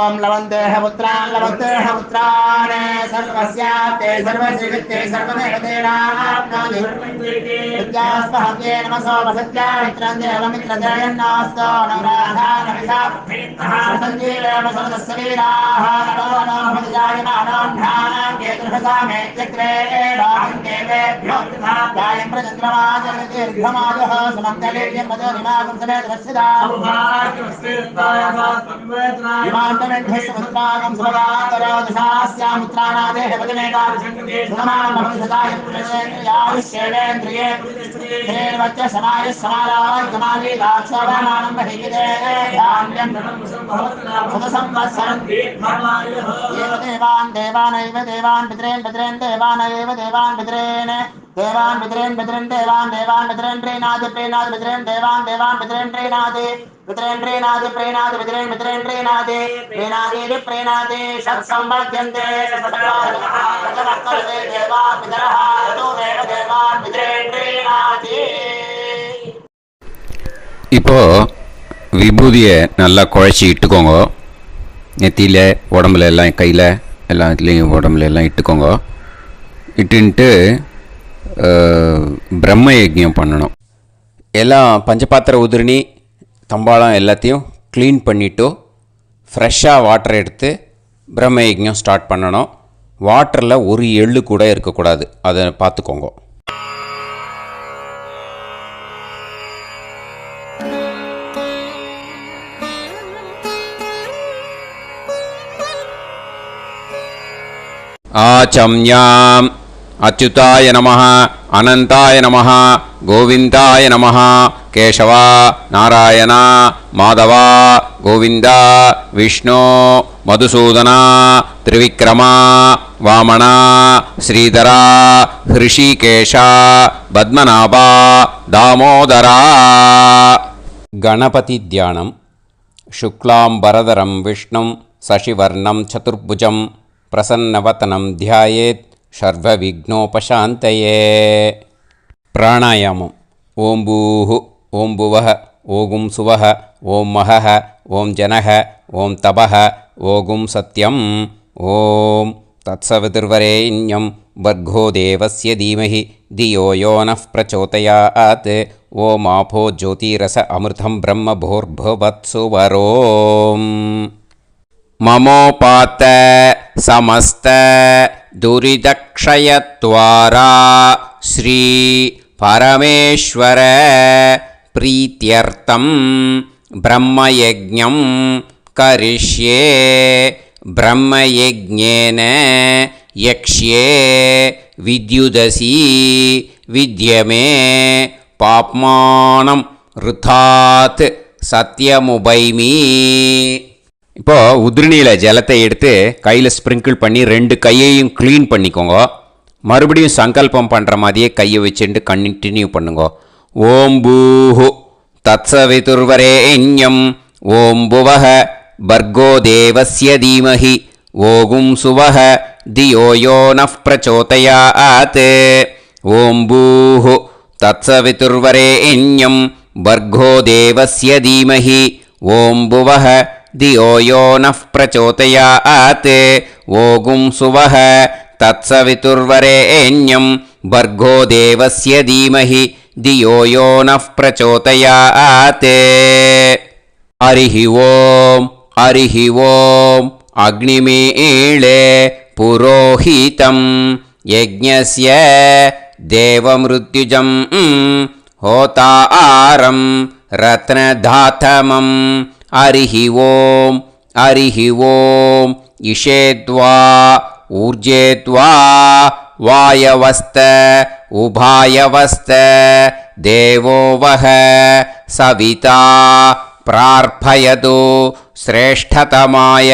ओम लवन्तेह पुत्रान् लवन्तेह पुत्रान् सर्वस्याप्ते सर्वश्रीकृते सर्वदेवतेनाप्नोति विद्यास्महव्ये नमसो वसत्या मित्रं देवमित्रजयन्नास्तो नवराधानविषाभीतः सञ्जीवेम सदस्सवीराः नमो नमः जायमानोऽन्धानां केतुर्हसामे चक्रे राहं देवेभ्यो जायं प्रचन्द्रमाजनिर्घमाजः समन्तलेयं मदोनिमागं समेत वत्सदा इमान्तमेध्यस्वपुत्रागं सुभगान्तरादशास्यामुत्राणादेह वदनेकाभिषङ्कृते सुधमानमभिषदाय पुरुषेन्द्रियाविश्येवेन्द्रिये धेर्वच्च समायः समाराय कमाली दाक्षोभमानं बहिगिदे धान्यं सुतसंवत्सरं एव देवान् देवानैव देवान् पितॄन् पितॄन् देवानैव देवान् पितॄन् देवान् पितॄन् पितॄन् देवान् देवान् पितॄन् प्रीणाति प्रीणाति पितॄन् देवान् देवान् पितॄन् प्रीणाति पितॄन् प्रीणाति प्रीणाति पितॄन् पितॄन् प्रीणाति प्रीणाति प्रीणाति षट्संवर्ध्यन्ते षट्संवर्ध्यन्ते देवान् पितरः ऋतुमेव देवान् पितॄन् प्रीणाति. இப்போ விபூதியை நல்லா குழச்சி இட்டுக்கோங்க. நெத்தியில், உடம்புல எல்லாம், கையில் எல்லாத்துலேயும் உடம்புல எல்லாம் இட்டுக்கோங்க. இட்டுன்ட்டு பிரம்ம யஜ்ஞம் பண்ணணும். எல்லாம் பஞ்சபாத்திர உதிரணி தம்பாளம் எல்லாத்தையும் க்ளீன் பண்ணிவிட்டு ஃப்ரெஷ்ஷாக வாட்டர் எடுத்து பிரம்ம யஜ்ஞம் ஸ்டார்ட் பண்ணணும். வாட்டரில் ஒரு எள்ளு கூட இருக்கக்கூடாது, அதை பார்த்துக்கோங்க. ஆச்சம்யாம் அச்சுதாய நமஹ, அனந்தாய நமஹ, கோவிந்தாய நமஹ, கேசவா, நாராயணா, மாதவா, கோவிந்தா, விஷ்ணு, மதுசூதனா, திரிவிக்ரமா, வாமனா, ஸ்ரீதரா, ஹிருஷிகேஷா, பத்மநாபா, தாமோதரா. கணபதி தியானம். சுக்லாம்பரதரம் விஷ்ணும் சசிவர்ணம் சதுர்புஜம் பிரசன்னவதனம் தியாயேத் சர்வவிக்னோபசாந்தயே. பிராணாயாமம். ஓம் பூஹு, ஓம் புவஹ, ஓகும் சுவஹ, ஓம் மஹஹ, ஓம் ஜனஹ, ஓம் தபஹ, ஓகும் சத்யம். ஓம் தத்சவிதுர்வரேண்யம் வர்கோ தேவஸ்ய தீமஹி தியோ யோ நः பிரச்சோதயாத். ஓம் ஆபோ ஜோதிரஸ அமிர்தம் பிரம்ம பூர்புவத்சு வரோம். மமோபாத்த சமஸ்த துரிதக்ஷயத்வாரா ஸ்ரீ பரமேஸ்வர பிரீத்யர்த்தம் பிரம்மயஜ்ஞம் கரிஷ்யே. பிரம்மயஜ்ஞேன யக்ஷ்யே வித்யுதசி வித்யமே பாப்மானம் ருதாத் சத்யமுபைமி. இப்போது உதிரணியில் ஜலத்தை எடுத்து கையில் ஸ்ப்ரிங்கிள் பண்ணி 2 கையையும் க்ளீன் பண்ணிக்கோங்க. மறுபடியும் சங்கல்பம் பண்ணுற மாதிரியே கையை வச்சுட்டு கண்டினியூ பண்ணுங்க. ஓம் பூஹு தத்சவிதுர்வரேண்யம் ஓம் புவஹ பர்கோ தேவஸ்ய தீமஹி ஓகும் சுவஹ தியோ யோ நः பிரச்சோதயாத். ॐ भूः तत्सवितुर्वरेण्यं भर्गो देवस्य धीमहि ॐ भुवः धियो यो नः प्रचोदयात् ॐ सुवः तत्सवितुर्वरेण्यं भर्गो देवस्य धीमहि धियो यो नः प्रचोदयात् हरिः ॐ अग्निमीळे पुरोहितं यज्ञस्य देवमृत्युजं होतारं रत्नधातमं हरिः ॐ इषेद्वा ऊर्जेद्वा वायवस्त उभायवस्त देवो वः सविता प्रार्थयतु श्रेष्ठतमाय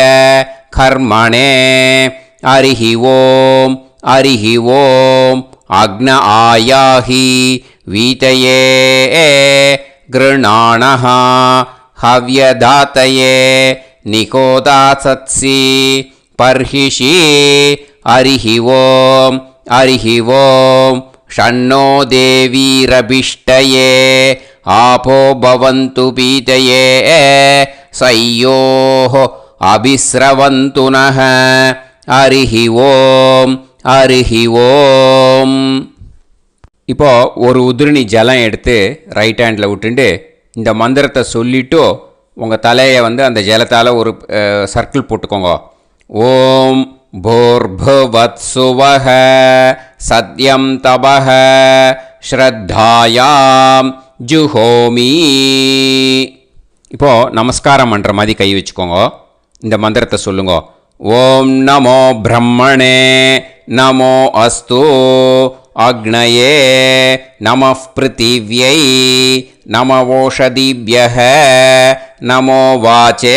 कर्मणे हरिः ॐ अग्न आयाहि वीतये गृणाणः हव्यदातये निकोदासत्सि पर्हिषि हरिः ॐ षण्णो देवीरभिष्टये आपो भवन्तु पीतये सय्योः अभिस्रवन्तु नः हरिः ॐ இப்போ ஒரு உதிரணி ஜலம் எடுத்து ரைட் ஹேண்டில் விட்டுண்டு இந்த மந்திரத்தை சொல்லிவிட்டு உங்கள் தலையை வந்து அந்த ஜலத்தால் ஒரு சர்க்கிள் போட்டுக்கோங்க. ஓம் भूर्भुवत्सुवः सत्यं तपः ஸ்ரத்தாயாம் ஜுஹோமி. இப்போது நமஸ்காரம் பண்ணுற மாதிரி கை வச்சுக்கோங்க. இந்த மந்திரத்தை சொல்லுங்க. ஓம் நமோ பிரம்மணே நமோ அஸ்து அக்னயே நமः பிருத்திவ்யை நமவோஷதிभ्यः நமோ வாச்சே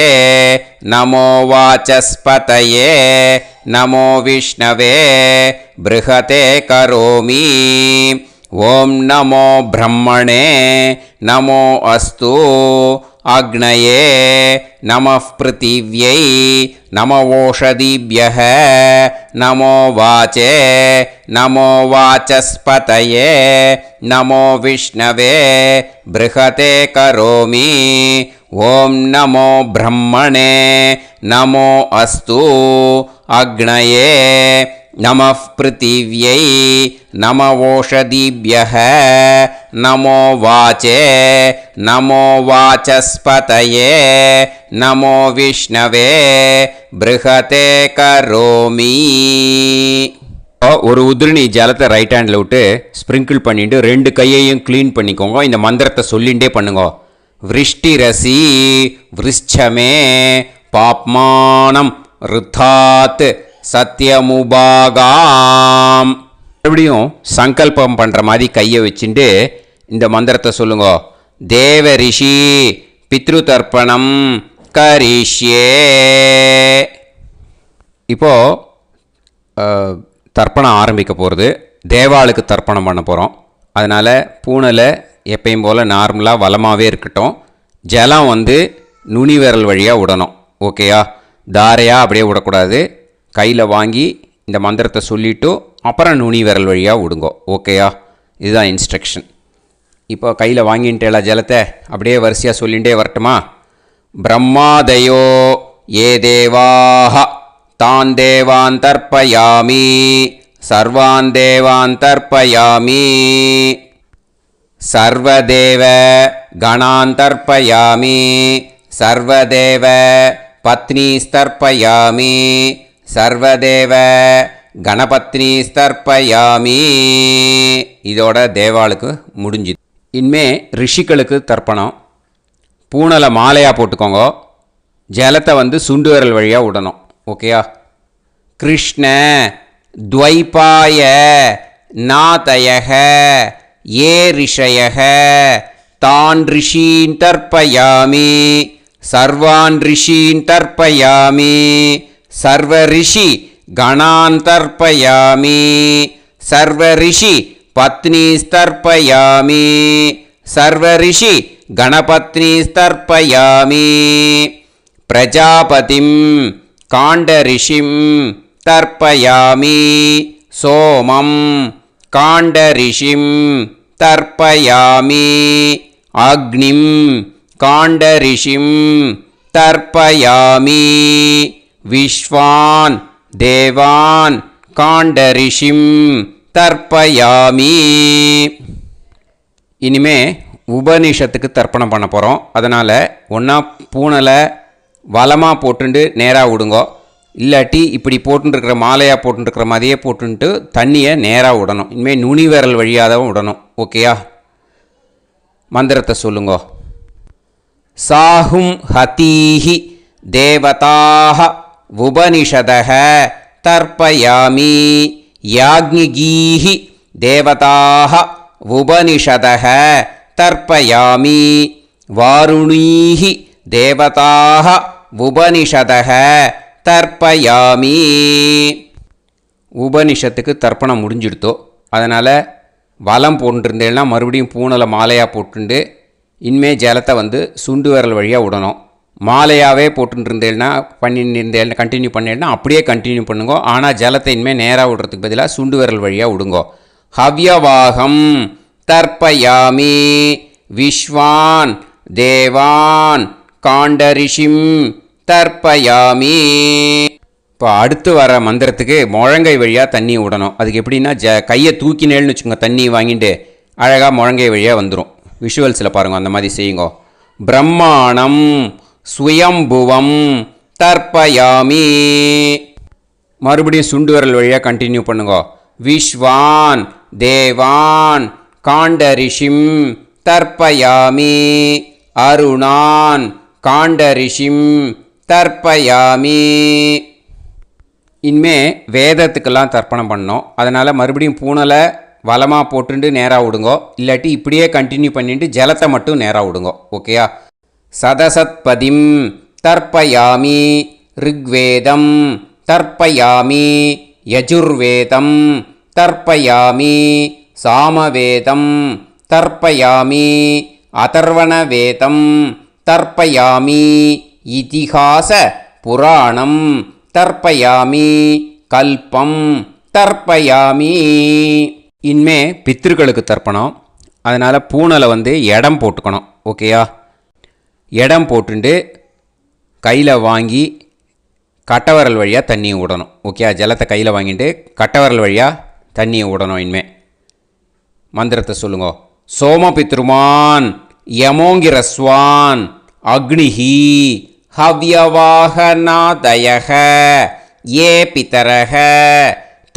நமோ வாசஸ்பதயே நமோ விஷ்ணவே ப்ருஹதே கரோமி. ஓம் நமோ பிரம்மணே நமோ அஸ்து அக்னயே நமः பிருத்திவ்யை நமவோஷதிभ्यः நமோ வாச்சே நமோ வாசஸ்பதயே நமோ விஷ்ணவே ப்ருஹதே கரோமி. ஓம் நமோ பிரம்மணே நமோ அஸ்து அக்னயே நமः பிருத்திவ்யை நமவோஷதிभ्यः நமோ வாச்சே நமோ வாசஸ்பதயே நமோ விஷ்ணவே ப்ருஹதே கரோமி. ஒரு உதிரணி ஜலத்தை ரைட் ஹேண்டில் விட்டு ஸ்ப்ரிங்கிள் பண்ணிட்டு ரெண்டு கையையும் க்ளீன் பண்ணிக்கோங்க. இந்த மந்திரத்தை சொல்லிகிட்டே பண்ணுங்க. விருஷ்டிரசி விருஷ்சமே பாப்மானம் ருத்தாத் சத்யமுபாகாம். மறுபடியும் சங்கல்பம் பண்ணுற மாதிரி கையை வச்சுட்டு இந்த மந்திரத்தை சொல்லுங்க. தேவ ரிஷி பித்ரு தர்ப்பணம் கரிஷ்யே. இப்போது தர்ப்பணம் ஆரம்பிக்க போகிறது. தேவாளுக்கு தர்ப்பணம் பண்ண போகிறோம். அதனால் பூனலை எப்பயும் போல் நார்மலாக வளமாகவே இருக்கட்டும். ஜலம் வந்து நுனி விரல் வழியாக விடணும். ஓகேயா? தாரையாக அப்படியே விடக்கூடாது. கையில் வாங்கி இந்த மந்திரத்தை சொல்லிவிட்டு அப்புறம் நுனி விரல் வழியாக விடுங்க. ஓகேயா? இதுதான் இன்ஸ்ட்ரக்ஷன். இப்போ கையில் வாங்கிட்டேல ஜலத்தை அப்படியே வரிசையாக சொல்லிகிட்டே வரட்டுமா? பிரம்மாதயோ ஏ தேவாஹ தான் தேவான் தர்ப்பயாமி சர்வான் தேவான் தர்ப்பயாமி சர்வதேவ கணான் தர்ப்பயாமி சர்வதேவ பத்னீஸ்தர்ப்பயாமி சர்வதேவ கணபத்னீஸ்தர்ப்பயாமி. இதோட தேவாளுக்கு முடிஞ்சுது. இனிமே ரிஷிகளுக்கு தர்ப்பணம். பூனலை மாலையாக போட்டுக்கோங்க. ஜலத்தை வந்து சுண்டு விரல் வழியாக விடணும். ஓகேயா? கிருஷ்ண துவைபாய நாதயக ஏ ரிஷயக தான் ரிஷீன் தர்ப்பயாமி சர்வான் ரிஷீன் தர்ப்பயாமி சர்வ ரிஷி கணான் தர்ப்பயாமி சர்வ ரிஷி பத்னீஸ்தர்ப்பயாமி சர்வ ரிஷி கணபத்னீஸ்தர்ப்பயாமி பிரஜாபதிம் காண்ட ரிஷிம் தர்ப்பயாமி சோமம் काण्डऋषिं तर्पयामि अग्निं काण्डऋषिं तर्पयामि विश्वान् देवान् काण्डऋषिं तर्पयामि இனிமே உபனிஷத்துக்கு தர்ப்பணம் பண்ண போகிறோம். அதனால் ஒன்றா பூனலை வலமாக போட்டுண்டு நேராக விடுங்கோ, இல்லாட்டி இப்படி போட்டுருக்கிற மாலையாக போட்டுருக்கிற மாதிரியே போட்டுன்ட்டு தண்ணியை நேராக விடணும். இனிமேல் நுனி விரல் வழியாக தான் விடணும். ஓகேயா? மந்திரத்தை சொல்லுங்கோ. சாஹும் ஹதீஹி தேவதாக உபனிஷதக தர்ப்பயாமி யாக்ஞிகீஹி தேவதாக உபனிஷதக தர்ப்பயாமி வாருணீஹி தேவதாக உபனிஷதக தர்ப்பயாமி. உபனிஷத்துக்கு தர்ப்பணம் முடிஞ்சிடுத்தோ, அதனால் வலம் போட்டுருந்தேன்னா மறுபடியும் பூனலை மாலையாக போட்டுண்டு இனிமே ஜலத்தை சுண்டு விரல் வழியாக விடணும். மாலையாகவே போட்டுருந்தேன்னா பண்ணிருந்தேன் கண்டினியூ பண்ணேன்னா அப்படியே கண்டினியூ பண்ணுங்கோ. ஆனால் ஜலத்தை இனிமேல் நேராக விடுறதுக்கு பதிலாக சுண்டு விரல் வழியாக விடுங்கோ. ஹவ்யவாகம் தர்ப்பயாமி விஸ்வான் தேவான் காண்டரிஷிம் தர்ப்பயாமி. இப்போ அடுத்து வர மந்திரத்துக்கு முழங்கை வழியாக தண்ணி விடணும். அதுக்கு எப்படின்னா கையை தூக்கினேன்னு வச்சுக்கோங்க, தண்ணி வாங்கிட்டு அழகாக முழங்கை வழியாக வந்துடும். விஷுவல்ஸில் பாருங்க, அந்த மாதிரி செய்யுங்க. பிரம்மாணம் சுயம்புவம் தர்ப்பயாமி. மறுபடியும் சுண்டு விரல் வழியாக கண்டினியூ பண்ணுங்க. விஸ்வான் தேவான் காண்டரிஷிம் தர்ப்பயாமி அருணான் காண்டரிஷிம் தர்ப்பயாமி. இனிமே வேதத்துக்கெல்லாம் தர்ப்பணம் பண்ணோம். அதனால் மறுபடியும் பூனலை வலமாக போட்டுண்டு நேராக விடுங்கோ, இல்லாட்டி இப்படியே கண்டினியூ பண்ணிட்டு ஜலத்தை மட்டும் நேராக விடுங்கோ. ஓகேயா? சதசத்பதிம் தர்ப்பயாமி ரிக்வேதம் தர்ப்பயாமி யஜுர்வேதம் தர்ப்பயாமி சாமவேதம் தர்ப்பயாமி அதர்வணவேதம் தர்ப்பயாமி இதிஹாச புராணம் தர்ப்பயாமி கல்பம் தர்ப்பயாமி. இனிமே பித்ருக்களுக்கு தர்ப்பணம். அதனால் பூனலை இடம் போட்டுக்கணும். ஓகேயா? இடம் போட்டுண்டு கையில் வாங்கி கட்டவரல் வழியாக தண்ணியை விடணும். ஓகே? ஜலத்தை கையில் வாங்கிட்டு கட்டவரல் வழியாக தண்ணியை விடணும். இனிமே மந்திரத்தை சொல்லுங்க. சோமபித்ருமான் யமோங்கிரஸ்வான் அக்னிஹி ஹவ்யவாகநாதயக ஏ பிதரக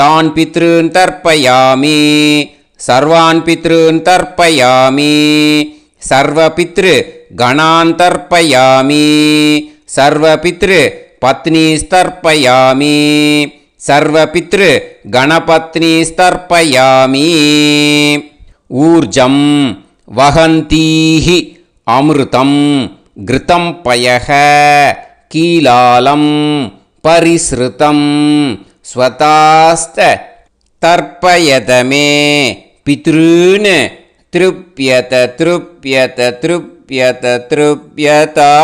தான் பித்ருன் தர்ப்பயாமி சர்வான் பித்ருன் தர்ப்பயாமி சர்வபித்ரு கணான் தர்ப்பயாமி சர்வபித்ரு பத்னிஸ்தர்ப்பயாமி சர்வபித்ரு கணபத்னிஸ்தர்ப்பயாமி. ஊர்ஜம் வஹந்தீஹி அமிர்தம் கிருதம் பயக கீலாலம் பரிஸ்ருதம் ஸ்வதாஸ்த தர்ப்பயதமே பித்ருன் திருப்யத திருப்யத திருப்யத திருப்யதா.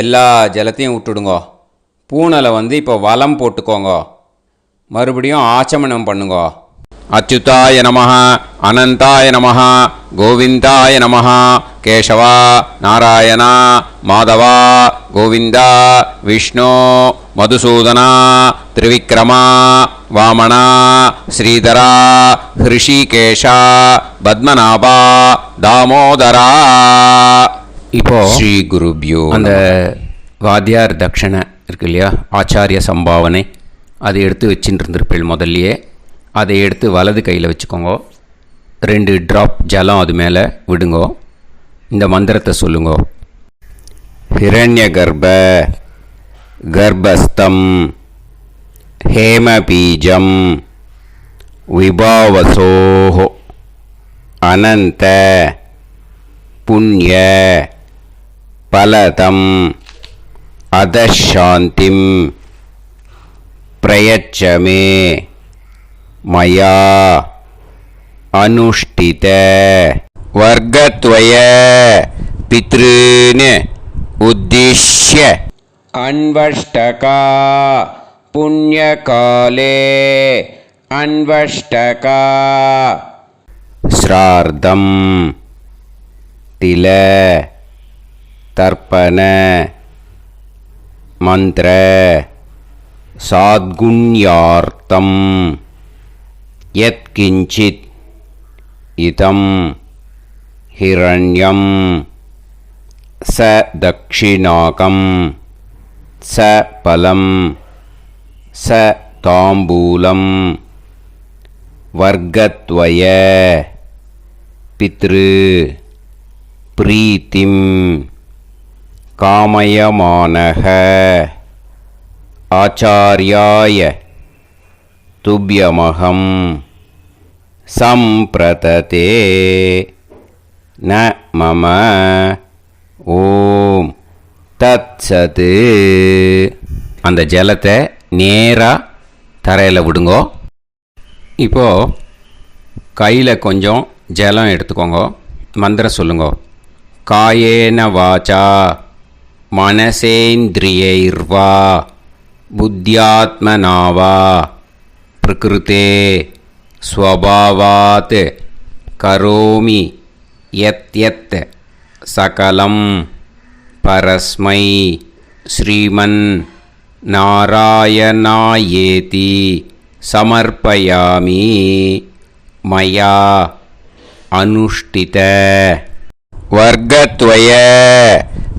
எல்லா ஜலத்தையும் விட்டுடுங்கோ. பூனலை இப்போ வலம் போட்டுக்கோங்க. மறுபடியும் ஆச்சமனம் பண்ணுங்கோ. அச்சுதாய நமஹ அனந்தாய நமஹ கோவிந்தாய நமஹ கேசவா நாராயணா மாதவா கோவிந்தா விஷ்ணு மதுசூதனா திரிவிக்ரமா வாமனா ஸ்ரீதரா ஹிருஷிகேஷா பத்மநாபா தாமோதரா. இப்போ ஸ்ரீ குருப்யோ. அந்த வாத்தியார் தட்சணை இருக்கு இல்லையா, ஆச்சாரிய சம்பாவனை, அதை எடுத்து வச்சுட்டு இருந்திருப்பேன் முதல்லையே. அதை எடுத்து வலது கையில் வச்சுக்கோங்க. 2 ட்ராப் ஜலம் அது மேலே விடுங்கோ. இந்த மந்திரத்தை சொல்லுங்கோ. ஹிரண்ய கர்ப்ப கர்ப்பஸ்தம் ஹேமபீஜம் விபாவசோஹோ அனந்த புண்ணிய பலதம் அதசாந்திம் பிரயச்சமே மயா அனுஷ்டித வர்க்கத்வய பித்ருன் உத்திஷ்ய அன்வஷ்டகா புண்ணியகாலே अन्वष्टका श्रार्धं तिल तर्पण मंत्र साद्गुण्यार्थं यत्किंचित् इदं हिरण्यं स दक्षिणाकं स फलं स ताम्बूलं वर्गद्वय पितृ प्रीतिं कामयमानः आचार्याय तुभ्यमहं सम्प्रतते न मम ஓம் தத்சத். அந்த ஜலத்தை நேராக தரையில் விடுங்கோ. இப்போது கையில் கொஞ்சம் ஜலம் எடுத்துக்கோங்க. மந்திரம் சொல்லுங்க. காயேன வாச்சா மனசேந்திரியைர்வா புத்தியாத்மனாவா பிரகிருதே ஸ்வபாவாத் கரோமி யத் யத் சகலம் பரஸ்மை ஸ்ரீமன் நாராயணாயேதி சமர்ப்பயாமி மயா அனுஷ்டித வர்கத்வய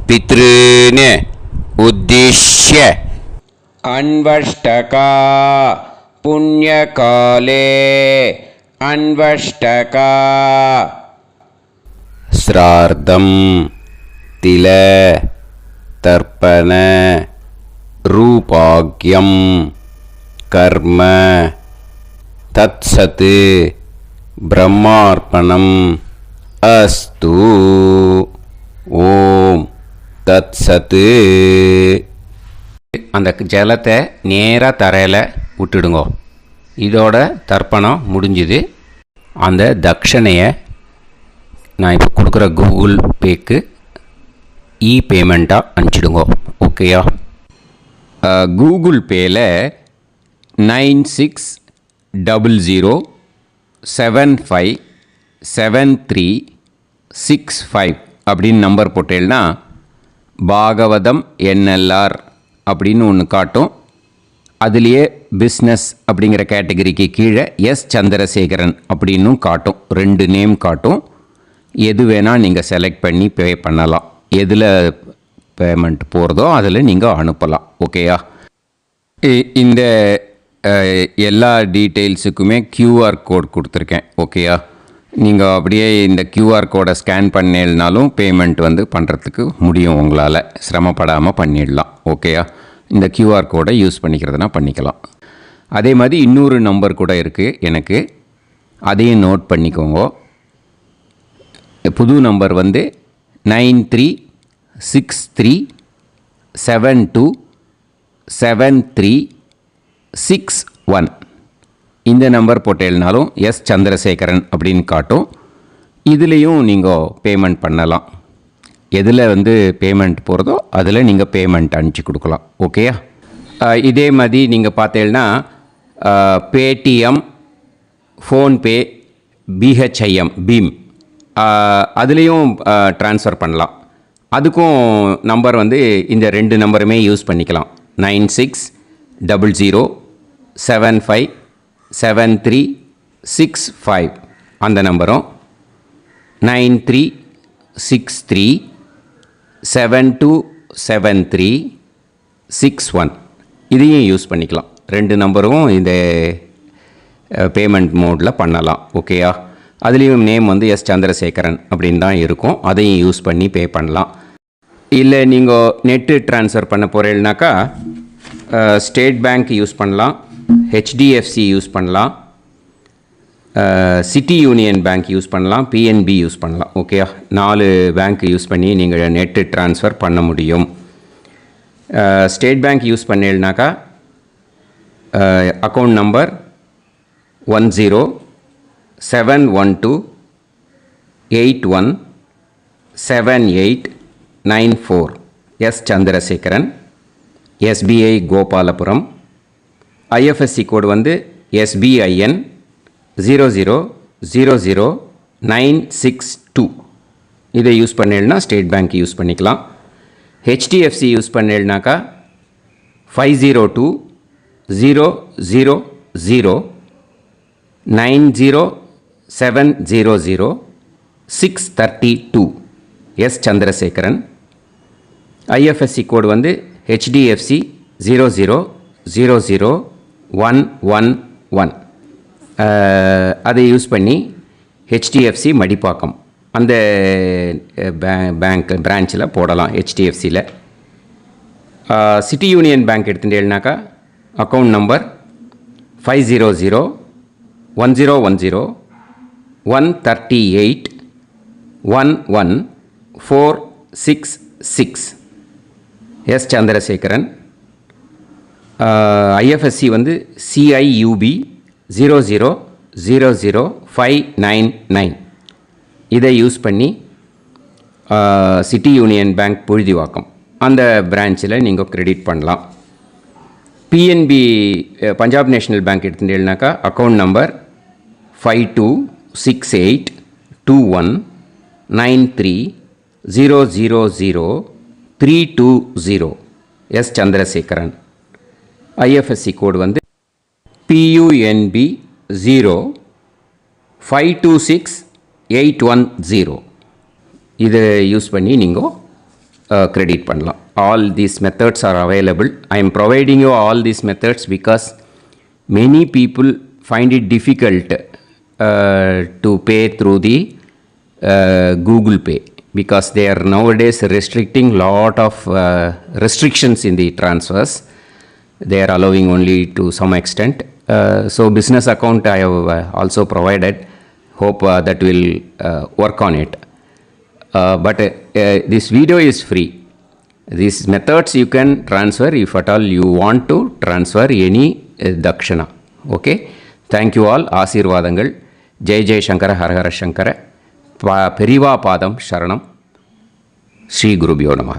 பித்ருன் உத்திஷ்ய அன்வஷ்டகா புண்ணியகாலே அன்வஷ்டகா श्रार्धं तिल तर्पण रूपाग्यं कर्म तत्सत् ब्रह्मार्पणम् अस्तु. ஓம் தத்சத். அந்த ஜலத்தை நேராக தரையில் விட்டுடுங்கோ. இதோட தர்ப்பணம் முடிஞ்சுது. அந்த தட்சணையை நான் இப்போ கொடுக்குற கூகுள் பேக்கு பேமெண்ட்டாக அனுப்பிச்சிடுங்க. ஓகேயா? கூகுள் பேயில் 9600757365 அப்படின்னு நம்பர் போட்டேன்னா பாகவதம் NLR அப்படின்னு ஒன்று காட்டும். அதுலேயே பிஸ்னஸ் அப்படிங்கிற கேட்டகரிக்கு கீழே எஸ் சந்திரசேகரன் அப்படின்னும் காட்டும். 2 நேம் காட்டும். எது வேணால் நீங்கள் செலக்ட் பண்ணி பே பண்ணலாம். எதில் பேமெண்ட் போகிறதோ அதில் நீங்கள் அனுப்பலாம். ஓகேயா? இந்த எல்லா டீட்டெயில்ஸுக்குமே QR கோட் கொடுத்துருக்கேன். ஓகேயா? நீங்கள் அப்படியே இந்த QR கோடை ஸ்கேன் பண்ணேனாலும் பேமெண்ட் பண்ணுறதுக்கு முடியும். உங்களால் சிரமப்படாமல் பண்ணிடலாம். ஓகேயா? இந்த QR கோடை யூஸ் பண்ணிக்கிறதுனா பண்ணிக்கலாம். அதே மாதிரி இன்னொரு நம்பர் கூட இருக்குது எனக்கு. அதையும் நோட் பண்ணிக்கோங்க. புது நம்பர் 9363727361. இந்த நம்பர் போட்டேனாலும் எஸ் சந்திரசேகரன் அப்படின்னு காட்டும். இதுலேயும் நீங்கள் பேமெண்ட் பண்ணலாம். எதில் பேமெண்ட் போகிறதோ அதில் நீங்கள் பேமெண்ட் அனுப்பிச்சி கொடுக்கலாம். ஓகேயா? இதே மாதிரி நீங்கள் பார்த்தேன்னா பேடிஎம், ஃபோன்பே, பிஹெச்ஐஎம் பீம் அதுலேயும் ட்ரான்ஸ்ஃபர் பண்ணலாம். அதுக்கும் நம்பர் இந்த 2 நம்பருமே யூஸ் பண்ணிக்கலாம். 9600757365 அந்த நம்பரும் 9363727361 இதையும் யூஸ் பண்ணிக்கலாம். 2 நம்பரும் இந்த பேமெண்ட் மோடில் பண்ணலாம். ஓகேயா? அதுலேயும் நேம் எஸ் சந்திரசேகரன் அப்படின்னு தான் இருக்கும். அதையும் யூஸ் பண்ணி பே பண்ணலாம். இல்லை நீங்கள் நெட்டு ட்ரான்ஸ்ஃபர் பண்ண போகிறீங்கனாக்கா ஸ்டேட் பேங்க் யூஸ் பண்ணலாம், HDFC யூஸ் பண்ணலாம், சிட்டி யூனியன் பேங்க் யூஸ் பண்ணலாம், PNB யூஸ் பண்ணலாம். ஓகேயா? 4 பேங்க் யூஸ் பண்ணி நீங்கள் நெட்டு ட்ரான்ஸ்ஃபர் பண்ண முடியும். ஸ்டேட் பேங்க் யூஸ் பண்ணீங்கனாக்கா account number 1071281789 S Chandrasekaran, SBI Gopalapuram. IFSC code SBIN 0000962 இதை யூஸ் பண்ணேன்னா ஸ்டேட் பேங்க் யூஸ் பண்ணிக்கலாம். HDFC யூஸ் பண்ணேன்னாக்கா 502-000-90700-632 S. சந்திரசேகரன். IFSC கோடு வந்து HDFC 0000111. அதை யூஸ் பண்ணி HDFC மடிப்பாக்கம் அந்த பேங்க் பிரான்ச்சில் போடலாம். HDFCயில் சிட்டி யூனியன் பேங்க் எடுத்துட்டேன்னாக்கா account number 500-1010-118-11466 S. Chandrasekaran. IFSC வந்து CIUB 0000599. இதை யூஸ் பண்ணி சிட்டி யூனியன் பேங்க் புழுதிவாக்கம் அந்த பிரான்ச்சில் நீங்கள் கிரெடிட் பண்ணலாம். PNB பஞ்சாப் நேஷ்னல் பேங்க் எடுத்துட்டேன்னாக்கா account number 52682193000320 S. Chandrasekaran. IFSC code வந்து PUNB 0526810. இதை யூஸ் பண்ணி நீங்கள் கிரெடிட் பண்ணலாம். All these methods are available. I am providing you all these methods because many people find it difficult to pay through the Google Pay because they are nowadays restricting lot of restrictions in the transfers. They are allowing only to some extent. So business account I have also provided. Hope that will work on it. But this video is free. These methods you can transfer if at all you want to transfer any dakshana. Okay. Thank you all. ஆசீர்வாதங்கள். ஜெய் ஜெய் சங்கர ஹரஹர சங்கர. பெரிவா பாதம் சரணம். ஸ்ரீ குருபியோ நமஹ.